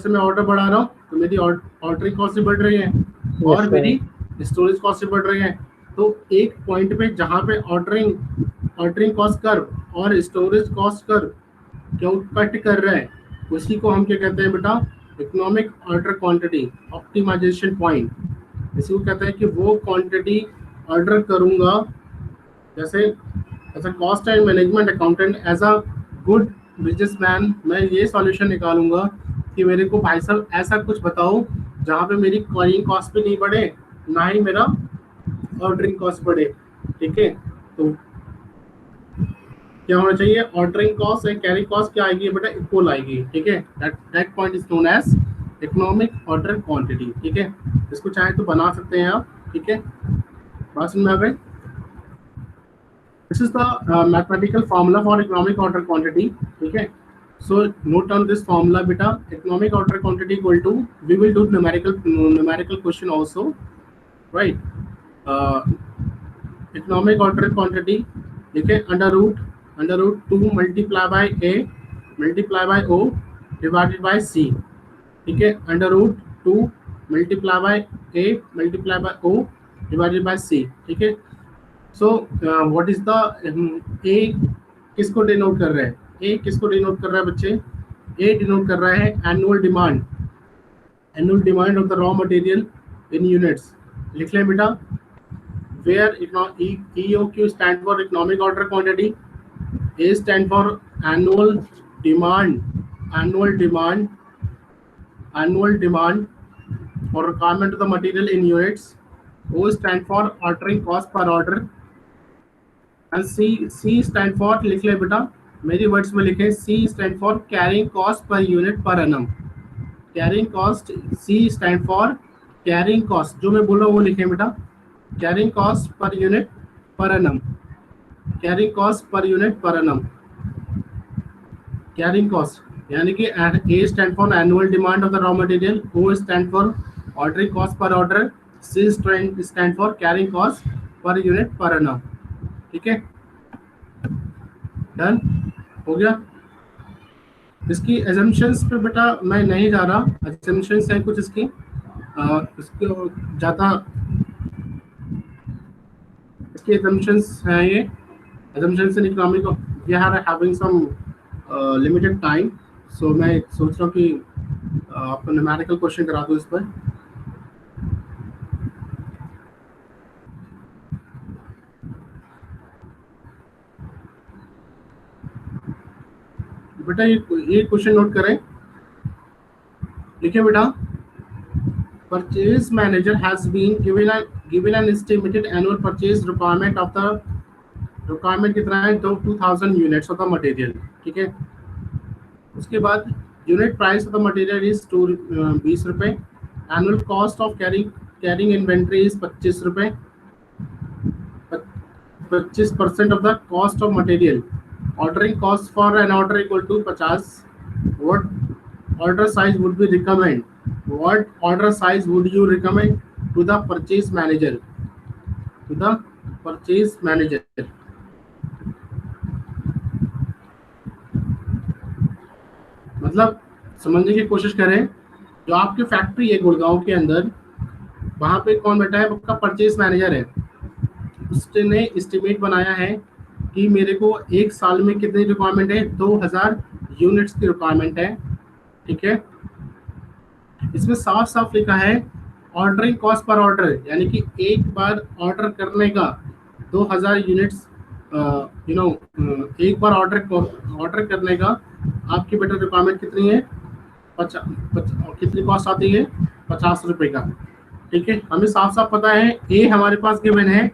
A: मैं ऑर्डर बढ़ा रहा हूँ तो मेरी ऑर्डरिंग कॉस्ट भी बढ़ रही है और मेरी स्टोरेज कॉस्ट भी बढ़ रही है। तो एक पॉइंट पे जहाँ पे ऑर्डरिंग कॉस्ट कर्व और स्टोरेज कॉस्ट कर्व क्यों कट कर रहा है, उसी को हम क्या कहते हैं बेटा, economic order quantity optimisation point. इसी को कहते हैं कि वो क्वांटिटी ऑर्डर करूंगा, जैसे as a cost and management accountant, as a good businessman, मैं ये सॉल्यूशन निकालूंगा कि मेरे को भाई साहब ऐसा कुछ बताओ जहाँ पे मेरी कैरिंग कॉस्ट भी नहीं बढ़े, ना ही मेरा ऑर्डरिंग कॉस्ट बढ़े। ठीक है, तो क्या होना चाहिए, ordering cost and carrying cost क्या आएगी बेटा, इक्वल आएगी। ठीक है, that point is known as economic order quantity. ठीक है, इसको चाहे तो बना सकते हैं आप। ठीक है, बात समझ में आ गई? This is the mathematical formula for economic order quantity. ठीक है, so note down this formula beta. Economic order quantity equal to, we will do numerical question also, right? Economic order quantity, ठीक है, under root 2 multiply by a multiply by o divided by c। ठीक है, under root 2 multiply by a multiply by o divided by c। ठीक है, so what is the ए किसको denote कर रहा है, ए किसको डिनोट कर रहा है बच्चे, ए डिनोट कर रहा है annual demand of the raw material in units. लिख लें बेटा, where EOQ stand for economic order quantity, A stand for annual demand और requirement of the material in units, O stand for ordering cost per order and C stand for, लिख ले बेटा, मेरी words में लिखे, C stand for carrying cost per unit per annum। carrying cost, C stand for carrying cost, जो मैं बोल रहा हूँ वो लिखे बेटा, carrying cost per unit per annum, carrying cost per unit per annum, carrying cost यानी कि A stand for annual demand of the raw material, O stand for ordering cost per order, C stand for carrying cost per unit per annum। ठीक है, done हो गया। इसकी assumptions पे बेटा मैं नहीं जा रहा, assumptions हैं कुछ इसकी, इसके ज़्यादा इसके assumptions हैं ये assumptions in economic we are having some limited time, so मैं सोच रहा हूँ कि आपको न्यूमेरिकल क्वेश्चन करा दूँ इस पर। बेटा ये क्वेश्चन नोट करें, लिखिए बेटा। Purchase manager has been given an estimated annual purchase requirement of the requirement कितना है, तो 2000 units of the material, ठीक है। उसके बाद unit price of the material is 20 रुपये, annual cost of carrying inventory is 25 रुपये, 25% of the cost of material, ordering cost for an order equal to 50, what order size would be recommend, what order size would you recommend to the purchase manager, to the purchase manager. मतलब समझने की कोशिश करें, जो आपकी factory है गुड़गांव के अंदर, वहाँ पे कौन बैठा है, आपका परचेज मैनेजर है। उसने एस्टिमेट बनाया है कि मेरे को एक साल में कितनी रिक्वायरमेंट है, 2000 यूनिट्स की रिक्वायरमेंट है, ठीक है। इसमें साफ साफ लिखा है ऑर्डरिंग कॉस्ट पर ऑर्डर, यानी कि एक बार ऑर्डर करने का 2000 यूनिट्स एक बार ऑर्डर करने का आपकी बेटा रिक्वायरमेंट कितनी है, कितनी कॉस्ट आती है, 50 रुपए का, ठीक है। हमें साफ साफ पता है ए हमारे पास गिवन है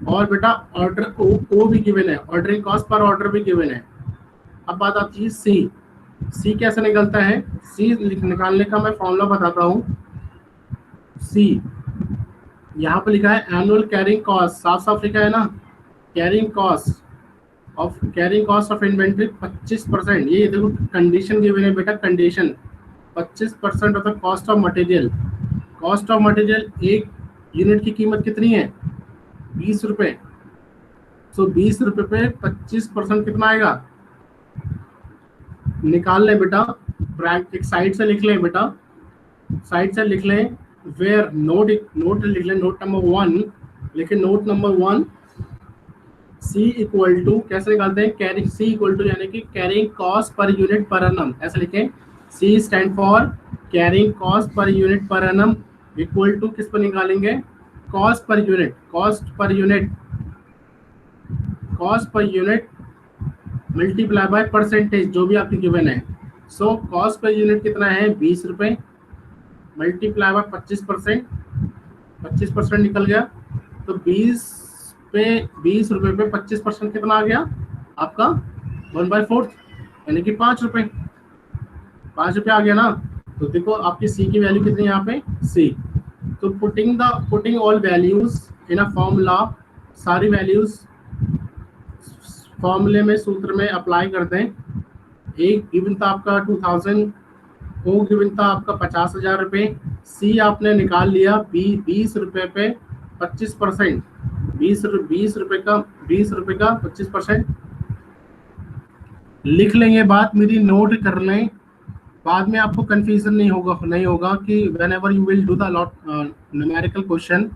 A: और बेटा ऑर्डर ओ भी गिवन है, ऑर्डरिंग कॉस्ट पर ऑर्डर भी गिवन है। अब बात आती है सी कैसे निकलता है, सी निकालने का मैं फॉर्मूला बताता हूँ। सी यहाँ पे लिखा है एनुअल कैरिंग कॉस्ट, साफ साफ लिखा है ना, कैरिंग कॉस्ट ऑफ इन्वेंट्री 25%, ये देखो कंडीशन गिवन है बेटा, condition 25% of the cost of material. Cost of material एक यूनिट की कीमत कितनी है, 20 रुपये। सो 20 रुपये पे 25% कितना आएगा, निकाल लें बेटा, एक साइड से लिख लें बेटा, साइड से लिख लें, वेयर नोट लिख लें, नोट नंबर 1, लेकिन note number 1 C equal to कैसे निकालते हैं, कैरिंग C इक्वल टू यानी कि carrying cost per unit per annum, ऐसे लिखें। C stand for carrying cost per unit per annum equal to किस पर निकालेंगे, cost per unit multiply by percentage, जो भी आपकी गिवन है। सो कॉस्ट पर यूनिट कितना है, 20 रुपये, मल्टीप्लाई बाय 25% निकल गया, तो 20 रुपये पे 25% कितना आ गया आपका, 1/4 यानी कि 5 रुपये आ गया ना। तो देखो आपकी सी की वैल्यू कितनी है यहाँ पे, सी। तो putting all values in a formula, सारी वैल्यूज फॉर्मूले में, सूत्र में अप्लाई करते हैं। एक गिवन था आपका 2000, ओ गिवन था आपका 50,000 रुपये, सी आपने निकाल लिया 20 रुपये पे 25%, 20 रुपये का 25% लिख लेंगे। बात मेरी नोट कर लें, बाद में आपको कंफ्यूजन नहीं होगा कि whenever you will do the numerical question,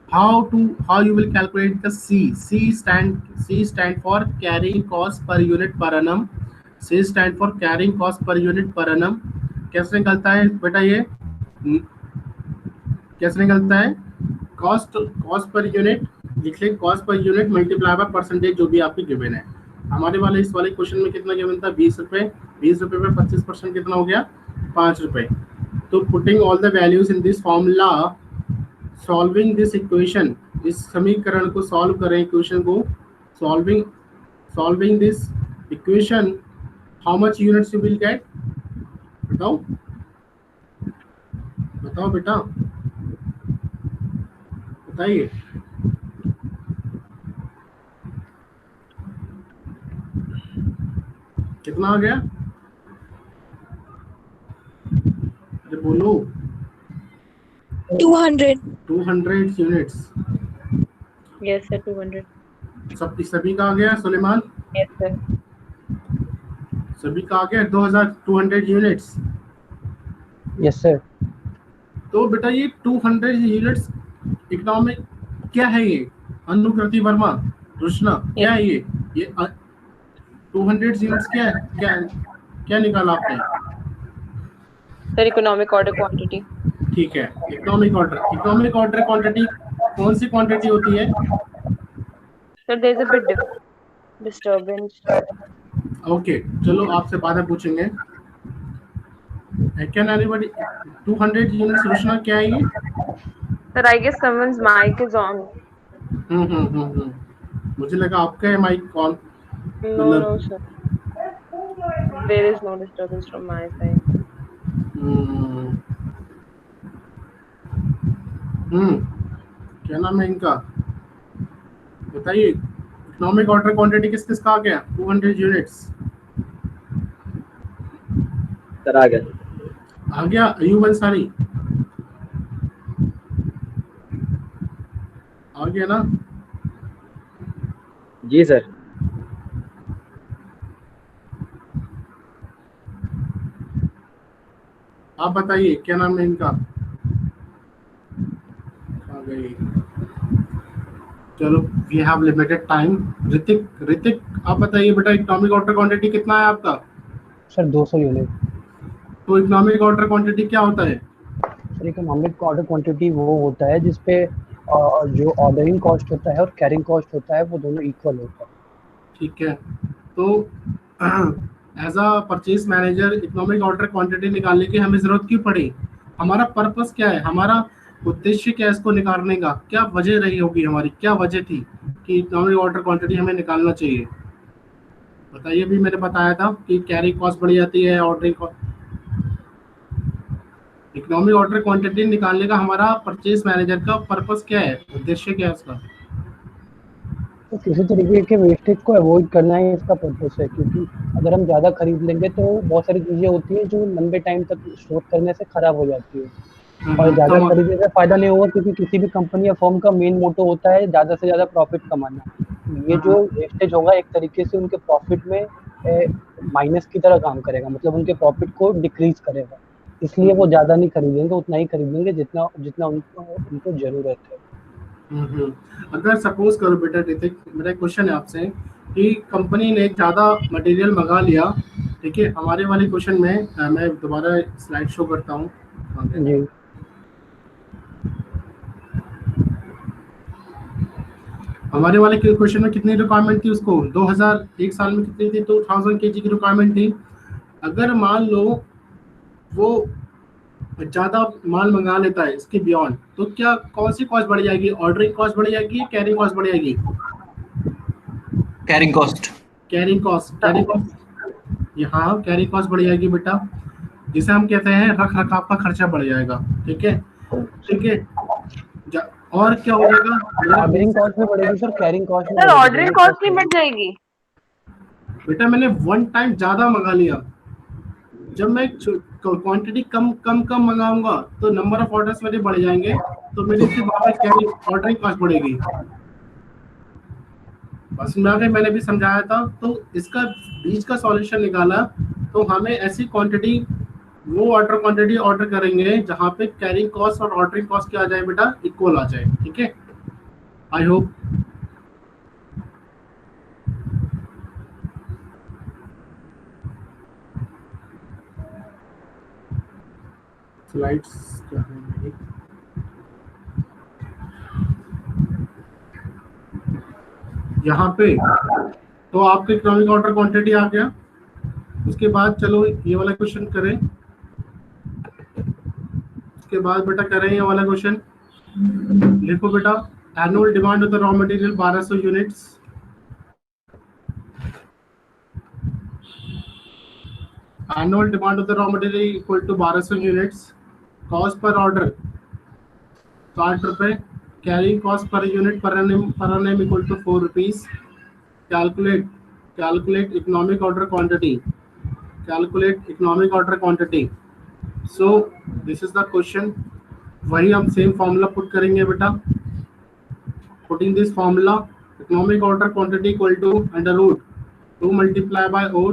A: how you will calculate the C stand for carrying cost per unit per annum, C stand for carrying cost per unit per annum। कैसे निकलता है बेटा, ये कैसे निकलता है, कॉस्ट पर यूनिट लिख लें, cost per unit multiply by percentage, जो भी आपकी गिवन है। हमारे वाले इस वाले क्वेश्चन में कितना गिवन था, 20 रुपये, 20 रुपये पे 25% कितना हो गया, 5 रुपये। तो putting all the values in this formula, solving this equation, इस समीकरण को सॉल्व करें, इक्वेशन को solving this equation, how much units you will get, बताओ बेटा, बताइए। कितना आ गया, अरे बोलो। 200 यूनिट्स।
E: Yes sir, 200।
A: सभी का आ गया सुलेमान?
E: Yes sir.
A: सभी का आ गया 2200 यूनिट्स।
B: Yes sir.
A: तो बेटा ये 200 यूनिट्स इकोनॉमिक क्या है ये? अनुकृति वर्मा, रुशना, क्या है ये 200 यूनिट्स क्या है? क्या निकाला आपने?
E: Sir economic order quantity.
A: ठीक है, इकोनॉमिक ऑर्डर क्वांटिटी कौन सी क्वांटिटी होती है?
E: Sir there is a bit disturbance.
A: Okay, चलो आपसे बातें पूछेंगे। कैन एनीबॉडी 200 यूनिट्स रुशना क्या है ये?
E: Sir I guess someone's mic is on.
A: मुझे लगा आपका है mic call.
E: No no sir, there is no disturbance from my side.
A: क्या नाम है इनका, बताइए। इकोनॉमिक ऑर्डर क्वांटिटी किस किस का आ गया? 200 यूनिट्स
C: सर आ गया।
A: आ गया। अयूब अंसारी आ गया ना?
C: जी सर।
A: आप बताइए क्या नाम है इनका। आ गई। चलो, we have limited time. Hrithik आप बताइए बेटा, इकोनॉमिक ऑर्डर क्वांटिटी कितना है आपका?
B: Sir 200 unit.
A: तो इकोनॉमिक ऑर्डर क्वांटिटी क्या होता है?
B: सर इकोनॉमिक ऑर्डर क्वांटिटी वो होता है जिसपे जो ऑर्डरिंग कॉस्ट होता है और कैरिंग कॉस्ट होता है वो दोनों इक्वल होता है।
A: ठीक है, तो as a purchase manager economic order quantity निकालने की हमें जरूरत क्यों पड़ी? हमारा पर्पस क्या है, हमारा उद्देश्य क्या है इसको निकालने का? क्या वजह रही होगी हमारी, क्या वजह थी कि इकोनॉमिक ऑर्डर क्वांटिटी हमें निकालना चाहिए? बताइए। भी मैंने बताया था कि कैरी कॉस्ट बढ़ जाती है, ordering cost. Economic order quantity निकालने का हमारा परचेज मैनेजर का पर्पस क्या है, उद्देश्य क्या है उसका?
B: तो किसी तरीके के वेस्टेज को अवॉइड करना ही इसका पर्पस है, क्योंकि अगर हम ज़्यादा खरीद लेंगे तो बहुत सारी चीज़ें होती हैं जो लंबे टाइम तक स्टोर करने से ख़राब हो जाती है और ज़्यादा
A: तो
B: खरीदने से फ़ायदा नहीं होगा, क्योंकि किसी भी कंपनी या फर्म का मेन मोटो होता है ज़्यादा से ज़्यादा प्रॉफिट कमाना। ये जो वेस्टेज होगा एक तरीके से उनके प्रॉफिट में माइनस की तरह काम करेगा, मतलब उनके प्रॉफिट को डिक्रीज करेगा। इसलिए वो ज़्यादा नहीं खरीदेंगे, उतना ही खरीदेंगे जितना जितना उनको ज़रूरत है।
A: अगर सपोज करो बेटा ऋतिक, मेरा क्वेश्चन है आपसे कि कंपनी ने ज़्यादा मटेरियल मंगा लिया, ठीक है? हमारे वाले क्वेश्चन में मैं दोबारा स्लाइड शो करता हूँ।
B: जी
A: हमारे वाले क्वेश्चन में कितनी रिक्वायरमेंट थी उसको? 2000 एक साल में कितनी थी? 2000 kg की रिक्वायरमेंट थी। अगर मान लो वो ज़्यादा माल मंगा लेता है इसके बियॉन्ड, तो क्या कौन सी कॉस्ट बढ़ जाएगी? ऑर्डरिंग कॉस्ट बढ़ जाएगी, कैरिंग कॉस्ट बढ़ जाएगी?
F: कैरिंग कॉस्ट
A: यहाँ कैरिंग कॉस्ट बढ़ जाएगी बेटा, जिसे हम कहते हैं रख रखाव का खर्चा बढ़ जाएगा। ठीक है, ठीक है। और क्या हो जाएगा?
B: ऑर्डरिंग कॉस्ट में बढ़ेगी सर, कैरिंग कॉस्ट में
E: सर ऑर्डरिंग कॉस्ट नहीं बढ़ जाएगी
A: बेटा, मैंने वन टाइम ज्यादा मंगा लिया। जब मैं क्वांटिटी कम मंगाऊंगा तो नंबर ऑफ ऑर्डर्स मेरे बढ़ जाएंगे, तो मेरी सिर्फ ऑर्डरिंग कॉस्ट बढ़ेगी। बस मैंने भी समझाया था। तो इसका बीच का सॉल्यूशन निकाला, तो हमें ऐसी क्वांटिटी वो ऑर्डर क्वांटिटी ऑर्डर करेंगे जहाँ पे कैरिंग कॉस्ट और ऑर्डरिंग कॉस्ट क्या आ जाए बेटा, इक्वल आ जाए। ठीक है, आई होप। स्लाइड्स क्या है मेरी? यहाँ पे तो आपके इकोनॉमिक ऑर्डर क्वांटिटी आ गया। उसके बाद चलो ये वाला क्वेश्चन करें। उसके बाद बेटा करें ये वाला क्वेश्चन। लिखो बेटा, annual demand of the raw material 1200 units. Annual demand of the raw material equal to 1200 units. Cost per order 60 रुपए। Carrying cost per unit per annum equal to 4 rupees. Calculate economic order quantity. Calculate economic order quantity. So this is the question. वही हम same formula put करेंगे बेटा। Putting this formula, economic order quantity equal to under root 2 multiply by O,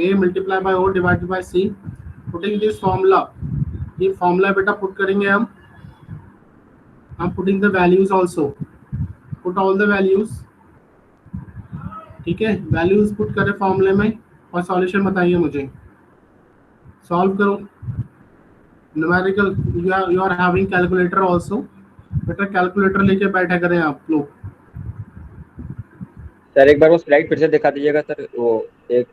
A: A multiply by O divided by C. Putting this formula, ये formula बेटा put करेंगे हम। I'm putting the values also. Put all the values. ठीक है, values put करें फॉर्मूले में और सॉल्यूशन बताइए मुझे. सॉल्व करो. Numerical you are having calculator also. बेटा कैलकुलेटर लेके बैठा करें आप लोग.
C: सर एक बार वो स्लाइड फिर से दिखा दीजिएगा सर. वो एक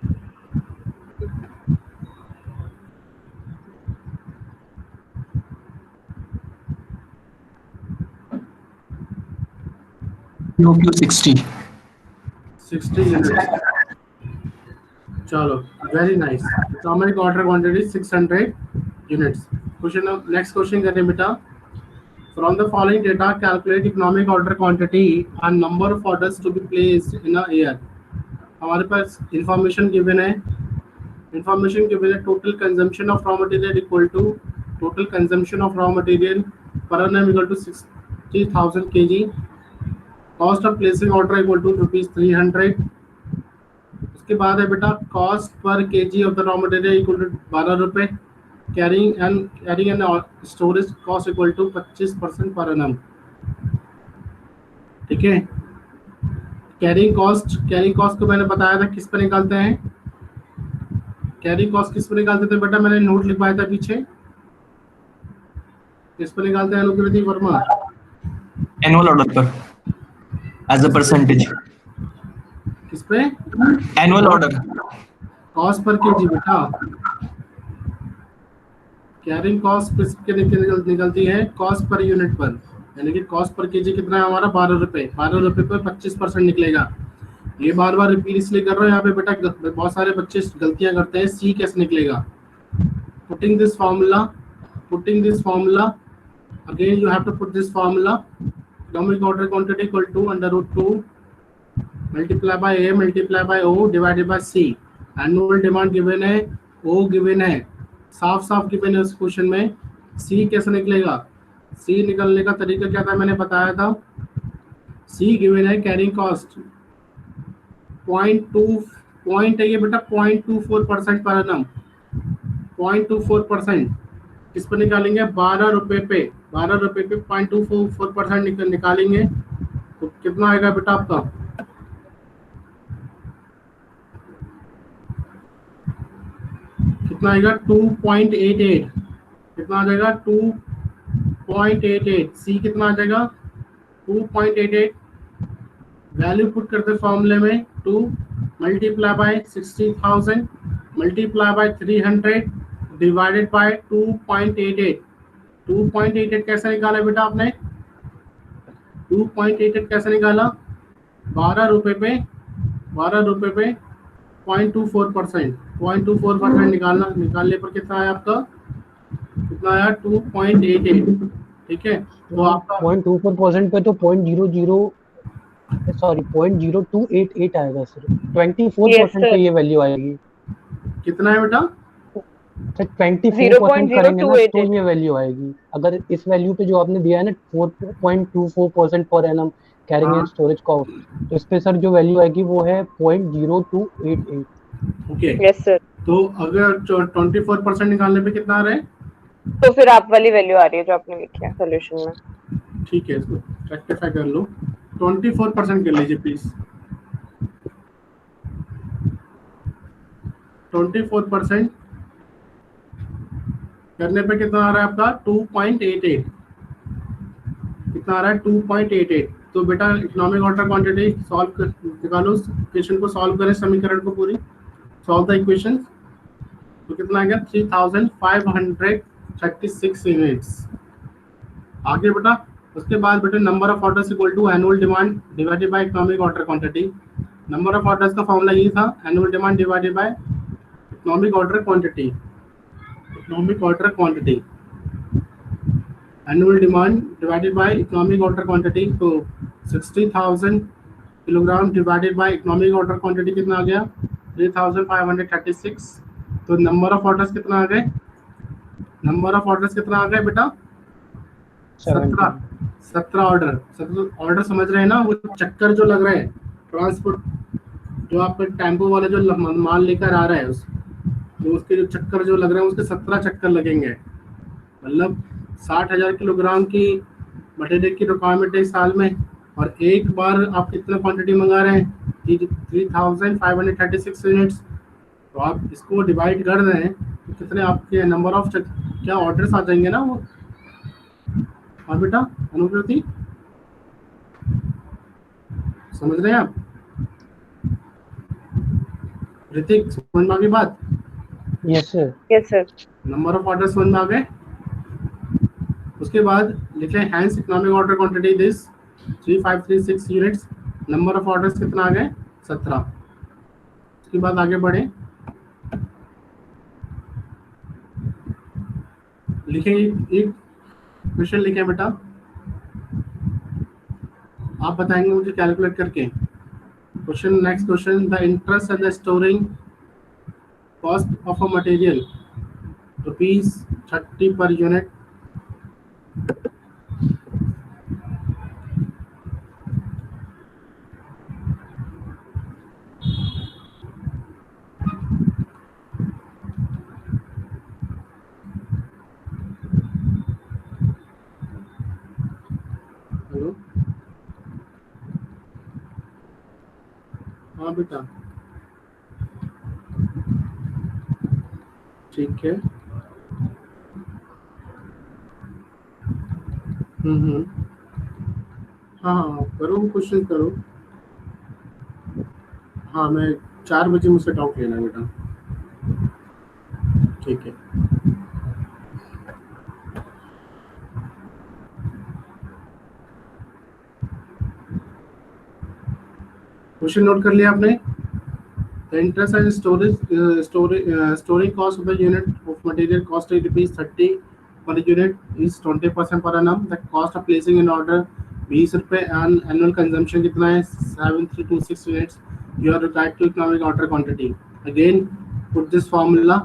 F: QQ 60.
A: 60 units. चलो, very nice. Economic order quantity 600 units. Question next question करें बेटा. From the following data, calculate economic order quantity and number of orders to be placed in a year. हमारे पास information given है. Information given है total consumption of raw material equal to total consumption of raw material per annum equal to 60,000 kg. Cost of placing order equal to ₹300. उसके बाद है बेटा cost per kg of the raw material equal to 12 रुपए. Carrying and storage cost equal to 25% per annum. ठीक है. Carrying cost को मैंने बताया था किस पर निकालते हैं. कैरिंग कॉस्ट किस पर निकालते थे बेटा, मैंने नोट लिखवाया था पीछे. किस पर निकालते हैं अनुकृति वर्मा?
F: एनुअल ऑर्डर पर एज अ परसेंटेज.
A: किस पे?
F: Annual order.
A: Cost per KG बेटा. कैरिंग कॉस्ट किसके निकलती है? कॉस्ट पर यूनिट पर. यानी कि कॉस्ट पर केजी कितना है हमारा? 12 रुपए. 12 रुपए पर 25% निकलेगा. ये बार बार रिपीट इसलिए कर रहा हूँ, यहाँ पे बेटा बहुत सारे बच्चे गलतियां करते हैं. सी कैसे निकलेगा? Putting this formula again you have to put this formula. Economic order quantity equal to √2 multiply by A multiply by O divided by C. Annual demand given है, ओ गिवन है, साफ गिवन है उस question में. सी कैसे निकलेगा? सी निकलने का तरीका क्या था मैंने बताया था. सी गिवन है कैरिंग कॉस्ट 0.2 है ये बेटा 0.24% पर एनम. 0.24% किस पर निकालेंगे? 12 रुपए पे 0.24% निकालेंगे तो कितना आएगा बेटा आपका? कितना आएगा? 2.88. कितना आ जाएगा? 2.88. सी कितना आ जाएगा? 2.88. वैल्यू पुट करते फॉर्मूले में 2 multiply bye 60,000 multiply by 300 divided by 2.88. 2.88 कैसे निकाला बेटा आपने? 2.88 कैसे निकाला? 12 रुपए पे 0.24% 0.24% निकालने पर कितना आया आपका? कितना आया? 2.88. ठीक है. तो आपका
B: 0.24% पे तो 0.0288 आएगा सर. 24% पे ये वैल्यू आएगी.
A: कितना है बेटा?
B: सर 24% करेंगे ना तो ये वैल्यू आएगी. अगर इस वैल्यू पे जो आपने दिया है ना 4.24% पर annum carrying and storage cost, तो इस पे सर जो वैल्यू आएगी वो है 0.0288.
A: ओके.
E: Yes sir.
A: तो अगर 24% निकालने पे कितना आ रहा है?
E: तो फिर आप वाली वैल्यू आ रही है जो आपने लिखी है सॉल्यूशन में.
A: ठीक है, इसको रेक्टिफाई कर लो. 24% कर लीजिए प्लीज. 24% करने पे कितना आ रहा है आपका? 2.88. कितना आ रहा है? 2.88. तो बेटा इकोनॉमिक ऑर्डर क्वांटिटी सॉल्व निकालो. क्वेश्चन को सॉल्व करें, समीकरण को पूरी सॉल्व द इक्वेशन. तो कितना आ गया? 3,536 यूनिट्स. आगे बेटा उसके बाद बेटा number of orders equal to annual demand divided by economic order quantity. Number of orders का फॉर्मूला ये था, annual demand divided by economic order quantity. Economic order quantity annual demand divided by economic order quantity. तो 60,000 kilogram divided by economic order quantity कितना आ गया? 3,536. तो number of orders कितना आ गए? नंबर ऑफ ऑर्डर्स कितना आ गए बेटा? 17 ऑर्डर. 17 ऑर्डर समझ रहे हैं ना? वो चक्कर जो लग रहे हैं ट्रांसपोर्ट, जो आपका टेम्पो वाला जो माल लेकर आ रहा है तो उसके जो चक्कर जो लग रहे हैं उसके 17 चक्कर लगेंगे. मतलब 60,000 किलोग्राम की मटेरियल की रिक्वायरमेंट है इस साल में, और एक बार आप कितना क्वांटिटी मंगा रहे हैं, 3536 यूनिट्स। तो आप इसको डिवाइड कर रहे हैं तो कितने आपके नंबर ऑफ क्या ऑर्डर्स आ जाएंगे ना वो। और बेटा अनुकृति समझ रहे हैं आप? ऋतिक समझ में आ गई बात?
B: Yes sir.
E: Yes, sir.
A: Number of order समझ में आ गए? उसके बाद लिखे hence economic order quantity this 3536 units, number of orders कितना आ गए 17। उसके बाद आगे बढ़े, लिखे एक क्वेश्चन लिखे बेटा, आप बताएंगे मुझे कैलकुलेट करके। Question, next question, the interest and the storing cost of a material ₹30 per unit. Hello, हाँ बेटा, ठीक है। हाँ हाँ करो क्वेश्चन करो। हाँ मैं 4 बजे मुझसे टॉक लेना बेटा, ठीक है। क्वेश्चन नोट कर लिया आपने? The interest and storing cost of the unit of material cost is ₹30 per unit is 20% per annum. The cost of placing an order ₹20 and annual consumption कितना है 7326 units. You are required to economic order quantity. Again put this formula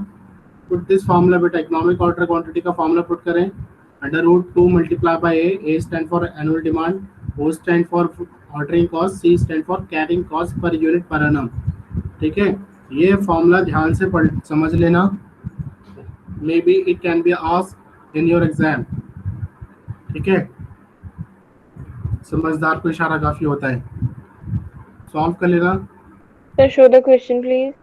A: बेटा, economic order quantity का formula put करें, √2 multiply by A. A stand for annual demand, O stand for ordering cost, C stand for carrying cost per unit per annum. ठीक है, ये formula ध्यान से पढ़ समझ लेना, may be it can be asked in your exam. ठीक है, समझदार को इशारा काफी होता है। सॉल्व कर लेना।
E: Sir, show the question, please.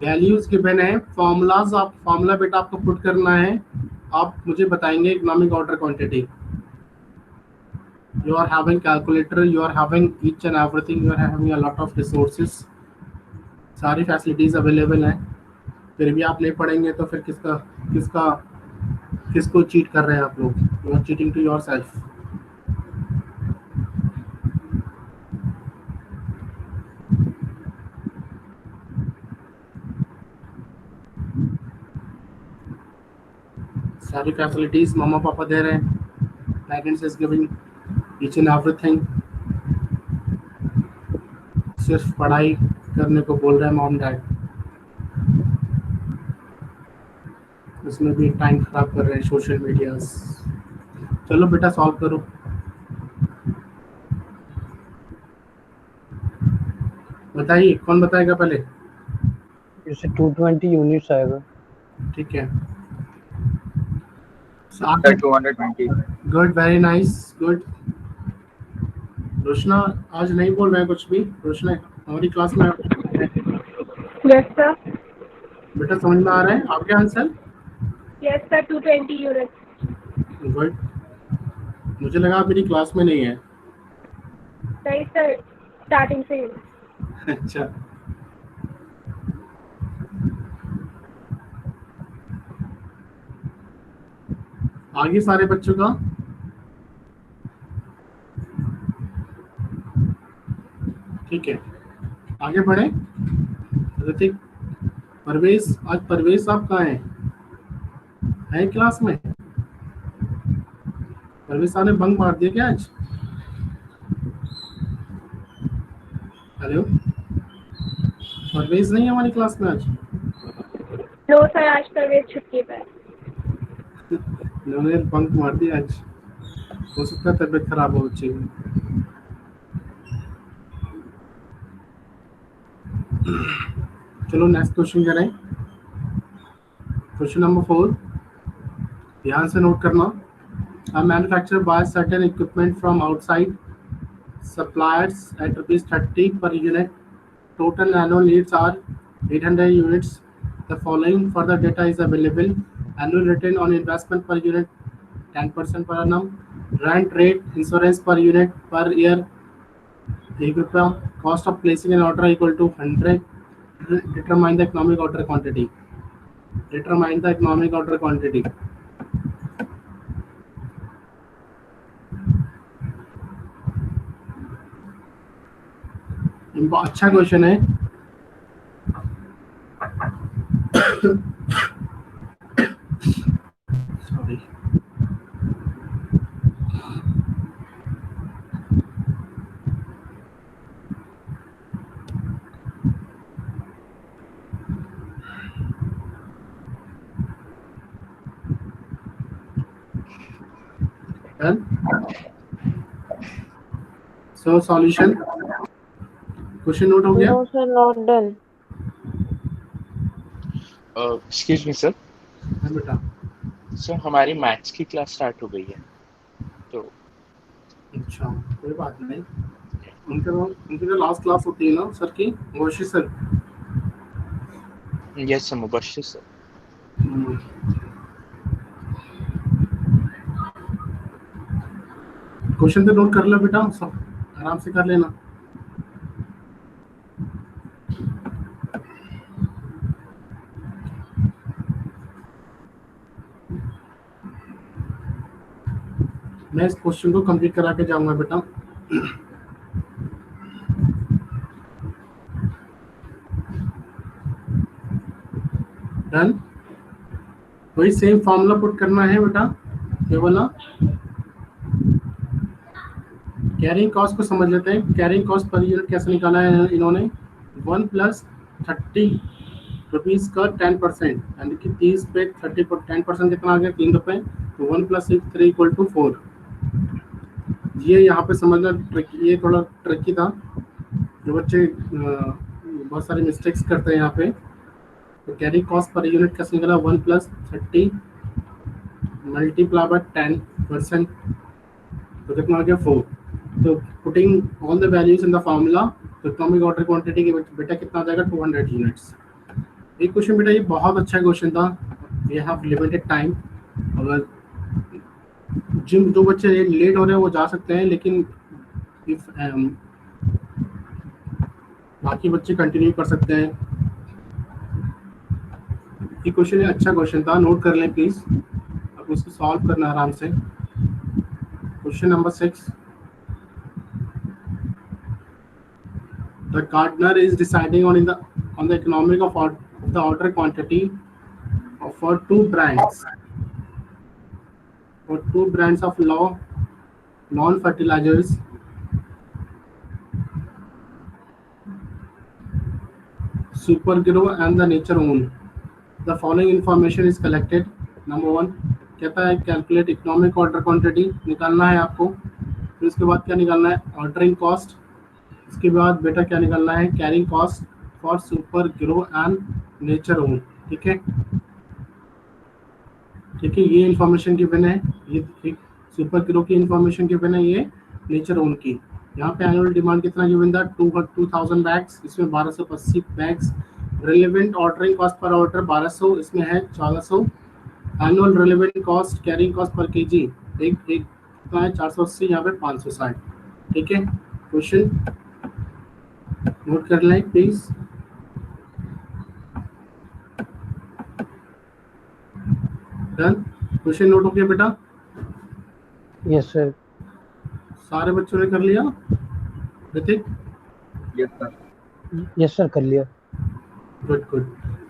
A: Values given है, फॉर्मूलाज, आप फॉर्मूला बेटा आपको पुट करना है, आप मुझे बताएंगे economic order quantity. You are having calculator, you are having each and everything, you are having a lot of resources, सारी फैसिलिटीज अवेलेबल हैं, फिर भी आप नहीं पढ़ेंगे तो फिर किसको चीट कर रहे हैं आप लोग? You are cheating to yourself. सारी फैसिलिटीज मामा पापा दे रहे हैं, parents is giving each and everything, सिर्फ पढ़ाई करने को बोल रहे हैं मॉम डैड, उसमें भी टाइम खराब कर रहे हैं सोशल मीडिया। चलो बेटा सॉल्व करो। बताइए कौन बताएगा पहले?
B: इससे 220 यूनिट्स आएगा।
A: ठीक है,
C: Sir, 220.
A: Good, very nice, good. Roshna आज नहीं बोल रहे हैं कुछ भी? रोशना हमारी क्लास में
D: Yes, sir.
A: बेटा समझ में आ रहा है आपके answer?
D: Yes, sir. 220 units.
A: Good, मुझे लगा आप मेरी क्लास में नहीं है।
D: नहीं सर, स्टार्टिंग से ही।
A: अच्छा, आगे सारे बच्चों का ठीक है, आगे बढ़े। ऋतिक, परवेश, आज परवेश साहब कहाँ है क्लास में? परवेश साहब ने बंक मार दिया क्या आज? हेलो, परवेश नहीं है हमारी क्लास में आज?
D: नो सर, आज प्रवेश छुट्टी पर।
A: इन्होंने बंक मार दिया आज। हो सकता है तबीयत खराब हो बच्चे की। चलो नेक्स्ट क्वेश्चन करें। क्वेश्चन नंबर 4, ध्यान से नोट करना। A manufacturer buys certain equipment from outside suppliers at rupees 30 per unit. Total annual needs are 800 units. The following further data is available. Annual return on investment per unit 10% per annum. Rent rate, insurance per unit per year 1 रुपया. Cost of placing an order equal to 100. Determine the economic order quantity. Determine the economic order quantity. अच्छा question है। Sorry, done. So solution, question note हो गया?
E: No, sir, not done.
G: Excuse me sir,
A: हाँ बेटा।
G: Sir हमारी maths की class start हो गई है तो
A: अच्छा, कोई बात नहीं। उनके जो लास्ट क्लास होती है ना सर की, Voshi sir.
G: Yes sir, Mubashshir sir.
A: Question तो नोट कर लो बेटा, सब आराम से कर लेना। मैं इस क्वेश्चन को कंप्लीट करा के जाऊंगा बेटा। डन। वही सेम फॉर्मूला पुट करना है बेटा, ये वाला। कैरिंग कॉस्ट को समझ लेते हैं। कैरिंग कॉस्ट पर यूनिट कैसे निकाला है इन्होंने? 1 + 30 रुपीज का 10%, यानी कि 30 पे 30 पर 10% कितना आ गया? 3 रुपए। तो 1 + 6 3 = 4। ये यहाँ पे समझना ये थोड़ा ट्रिकी था, जो बच्चे बहुत सारे मिस्टेक्स करते हैं यहाँ पे। तो कैरी कॉस्ट पर यूनिट कैसे निकला? 1 + 30 × 10%, तो कितना आ गया? 4। तो putting all the values in the formula, तो इकोनॉमिक ऑर्डर क्वांटिटी के बेटा कितना आ जाएगा? 200 यूनिट्स। एक क्वेश्चन बेटा ये बहुत अच्छा क्वेश्चन था। We have limited time. अगर जिन जो बच्चे लेट हो रहे हैं वो जा सकते हैं, लेकिन इफ बाकी बच्चे कंटिन्यू कर सकते हैं। ये क्वेश्चन अच्छा क्वेश्चन था, नोट कर लें प्लीज। अब उसको सॉल्व करना आराम से। Question number 6, the gardener is deciding on the economic of the order quantity for 2 brands. For 2 brands of lawn fertilizers, Supergrow and the Nature Own. The following information is collected. Number 1 कहता है calculate economic order quantity निकालना है आपको। फिर उसके बाद क्या निकालना है? Ordering cost. इसके बाद बेटा क्या निकालना है? Carrying cost for supergrow and nature own. ठीक है, ठीक है। ये इंफॉर्मेशन गिवन है, ये सुपरग्रो की इंफॉर्मेशन गिवन है, ये नेचर ओन की। यहाँ पे एनुअल डिमांड कितना गिवन था? 2000 बैग्स, इसमें 1280 bags. Relevant ordering cost per order 1200, इसमें है 1400। Annual relevant cost carrying cost per KG एक कितना है? 480, यहाँ पे 560। ठीक है, क्वेश्चन नोट कर लें प्लीज। डन। क्वेश्चन नोट हो गया बेटा?
B: Yes sir.
A: सारे बच्चों ने कर लिया? ऋतिक?
B: यस सर, कर लिया।
A: Good good.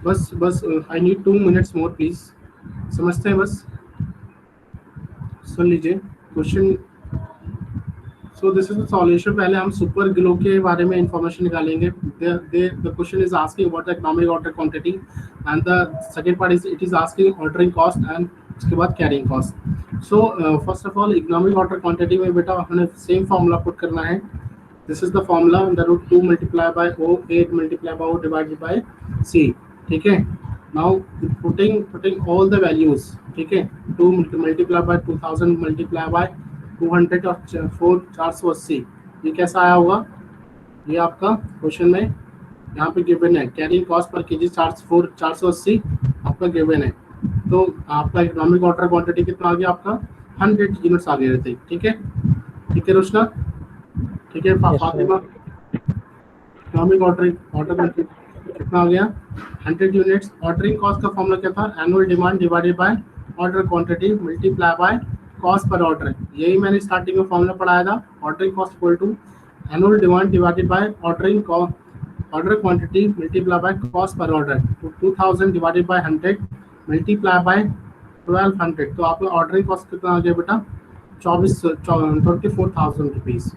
A: बस I need 2 minutes more please. समझते हैं? बस सुन लीजिए question. So this is the solution. पहले हम सुपर ग्लो के बारे में इंफॉर्मेशन निकालेंगे। The question is asking what the economic order quantity and the second part is it is asking ordering cost and उसके बाद carrying cost. So first of all economic order quantity में बेटा हमें same formula put करना है. This is the formula √2 multiply bye O 8 multiply by O divided by C. ठीक है. Now putting all the values. ठीक है. 2 मल्टीप्लाई बाय 2000 मल्टीप्लाई बाय 200 और 480. ये कैसा आया होगा? ये आपका क्वेश्चन में यहाँ पे गिवन है. कैरिंग कॉस्ट पर केजी 480 आपका गिवन है. तो आपका इकोनॉमिक ऑर्डर क्वांटिटी कितना आ गया? आपका 100 यूनिट्स आ गए थे. ठीक है. ठीक है रोशना. ठीक है फातिमा. इकोनॉमिक ऑर्डर क्वांटिटी कितना आ गया? 100 यूनिट्स. ऑर्डरिंग कॉस्ट का फॉर्मूला क्या था? Annual demand divided by order quantity multiply by cost per order. यही मैंने स्टार्टिंग में फॉर्मूला पढ़ाया था. Ordering cost equal to annual demand divided by order quantity multiply by cost per order. तो 2000 divided by 100 multiply by 1200. तो आपका ordering cost कितना आ गया बेटा? 24,000 रुपीज.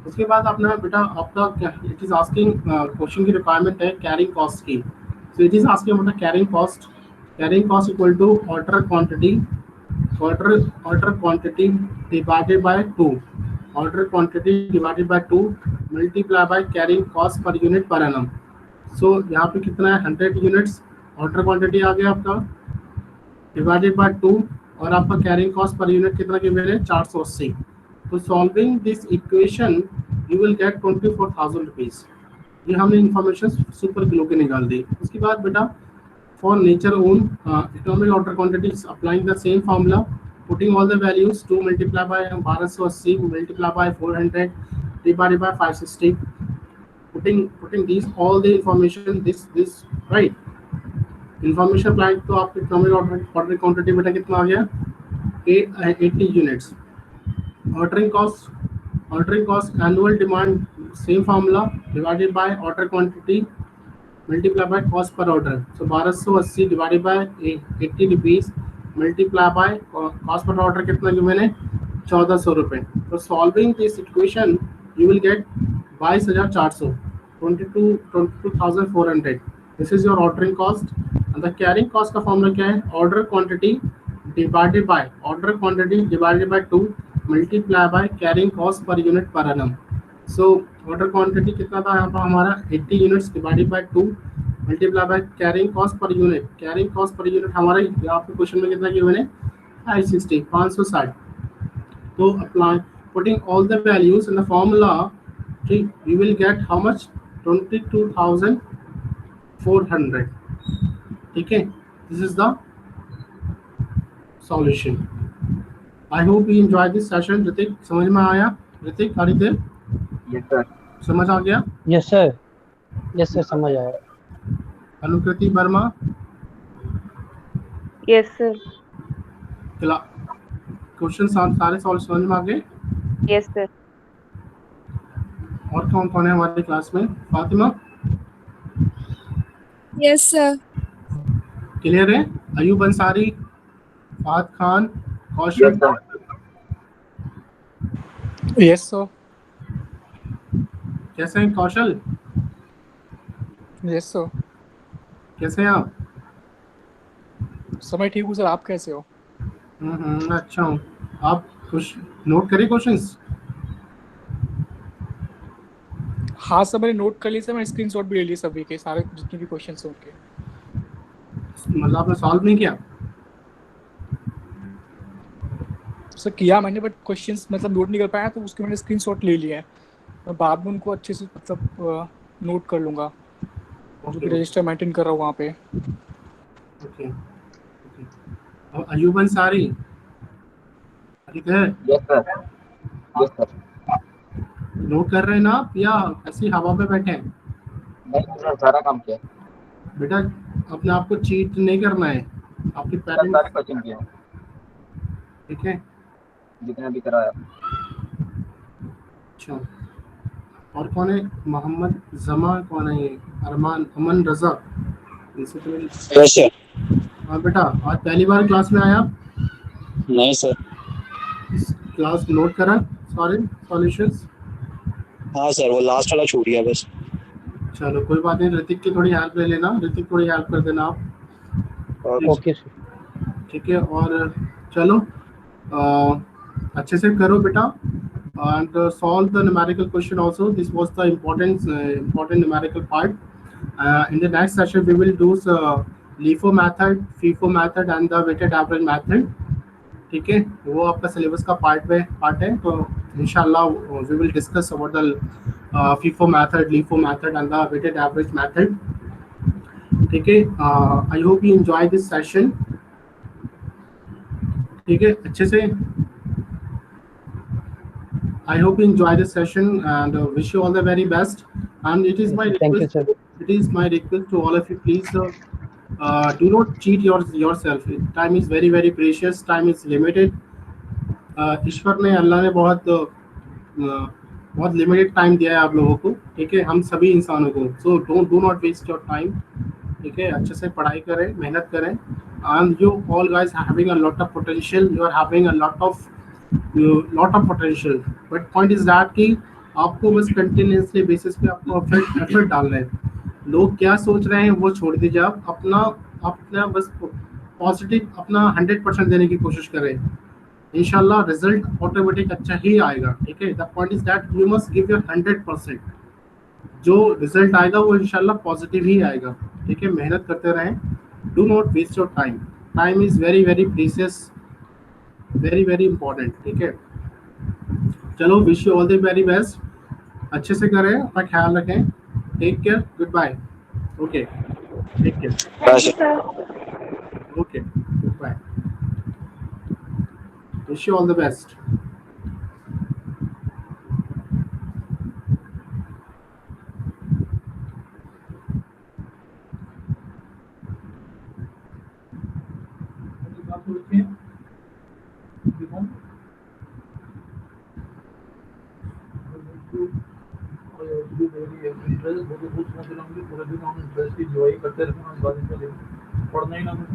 A: उसके बाद अपना बेटा आपका इट इज आस्किंग क्वेश्चन की रिक्वायरमेंट है कैरिंग कॉस्ट की. सो इट इज आस्किंग मतलब carrying cost equal to order quantity divided by 2. Order quantity divided by 2 multiply by carrying cost per unit per annum. So यहाँ पे कितना है? 100 units order quantity आ गया आपका divided by 2 और आपका कैरिंग कॉस्ट पर यूनिट कितना के मेरे 480. तो solving this equation you will get 24,000 rupees. ये हमने इंफॉर्मेशन सुपर किलो के निकाल दी. उसके बाद बेटा for nature own economic order quantity applying the same formula putting all the values 2 multiplied by 1280 multiplied by 400 divided by 560. Putting these all the information this right information applied तो आपके economic order quantity बेटा कितना आ गया? 80 units. Ordering cost annual demand same formula divided by order quantity multiply by cost per order. So 1280 divided by 80 rupees multiply by cost per order कितना कि मैंने 1400 रुपये. तो solving this equation you will get 22,400 22,400. This is your ordering cost. And the carrying cost का formula क्या है? Order quantity divided by 2 multiply by carrying cost per unit per annum. So order quantity कितना था यहाँ पर हमारा? 80 units divided by 2 multiply by carrying cost per unit. Carrying cost per unit हमारे आपके क्वेश्चन में कितना गिवन है? 560. तो apply putting all the values in the formula we will get how much? 22,400. ठीक है. This is the solution. I hope you enjoy this session. Hrithik समझ में आया? Hrithik Haridev
C: yes sir.
A: समझ आ गया?
B: यस सर समझ आया.
A: अनुकृति वर्मा
E: Yes, sir.
A: क्वेश्चन सारे सॉल्व समझ में आ गए?
E: Yes, sir.
A: और कौन है हमारी क्लास में? Fatima
H: Yes, sir.
A: क्लियर है? अयूब अंसारी, फहद खान, कौशल.
I: Yes sir.
A: कैसे हैं कौशल?
I: Yes sir.
A: कैसे हैं आप?
I: समय ठीक हूँ सर. आप कैसे हो?
A: अच्छा हूँ. आप कुछ नोट करिए क्वेश्चंस.
I: हाँ सर मैंने नोट कर लिया सर. मैंने स्क्रीनशॉट भी ले लिए सभी के, सारे जितने भी क्वेश्चंस हैं उनके.
A: मतलब आपने सॉल्व नहीं किया?
I: सर किया मैंने, बट क्वेश्चंस मतलब नोट नहीं कर पाया, तो उसके मैंने स्क्रीनशॉट ले लिए हैं. मैं बाद में उनको अच्छे से मतलब नोट कर लूँगा, जो कि रजिस्टर मेंटेन कर रहा हूँ वहाँ पे.
A: ओके. और अयूब अंसारी इधर
C: यस सर.
A: नोट कर रहे हैं ना आप या ऐसी हवा पे बैठे हैं?
C: नहीं सर, सारा काम किया
A: बेटा अपने आप को चीट नहीं करना है. आपके
C: सर.
A: पेरेंट्स
C: सारे क्वेश्चन किए
A: ठीक है?
C: जितने भी कराया.
A: अच्छा. और कौन है? मोहम्मद जमा कौन है? ये अरमान अमन रजा. इनसे तो
J: यस सर.
A: हाँ बेटा आज पहली बार क्लास में आया आप?
J: नहीं सर.
A: क्लास नोट करा सारे सॉल्यूशंस?
J: हाँ सर, वो लास्ट वाला छूट गया बस.
A: चलो कोई बात नहीं. ऋतिक की थोड़ी हेल्प ले लेना. ऋतिक थोड़ी हेल्प कर देना आप.
B: Okay sir.
A: ठीक है. और चलो अच्छे से करो बेटा, and solve the numerical question also. This was the important numerical part. In the next session we will do LIFO method, FIFO method and the weighted average method. ठीक है, वो आपका सिलेबस का पार्ट है, तो इंशाल्लाह we will discuss about the FIFO method, LIFO method and the weighted average method. ठीक है, I hope you enjoy this session. ठीक है, अच्छे से I hope you enjoy this session and wish you all the very best. And it is my
B: Thank you,
A: request.
B: sir.
A: It is my request to all of you, please do not cheat yourself. Time is very very precious. Time is limited. ईश्वर ने, अल्लाह ने बहुत limited time दिया है आप लोगों को. ठीक है, हम सभी इंसानों को. So do not waste your time. ठीक है, अच्छे से पढ़ाई करें, मेहनत करें. And you all guys are having a lot of potential. You are having a lot of potential. But point is that कि आपको बस कंटिन्यूसली बेसिस पे आपको एफर्ट डालना है. लोग क्या सोच रहे हैं वो छोड़ दीजिए. आप अपना बस पॉजिटिव अपना 100% देने की कोशिश करें. इंशाल्लाह रिजल्ट ऑटोमेटिक अच्छा ही आएगा. ठीक है, the point is that you must give your 100%. जो रिजल्ट आएगा वो इंशाल्लाह पॉजिटिव ही आएगा. ठीक है, मेहनत करते रहें. Do not waste your time. Time is very very precious, very very important. ठीक है, चलो, wish you all the very best. अच्छे से करें, अपना ख्याल रखें. Take care, good bye. Okay, take care.
D: Thank you, sir.
A: Okay, good bye. Wish you all the best.
H: पूरे दिन हम इंटरेस्ट की करते रहते हैं, पढ़ना ही ना कुछ.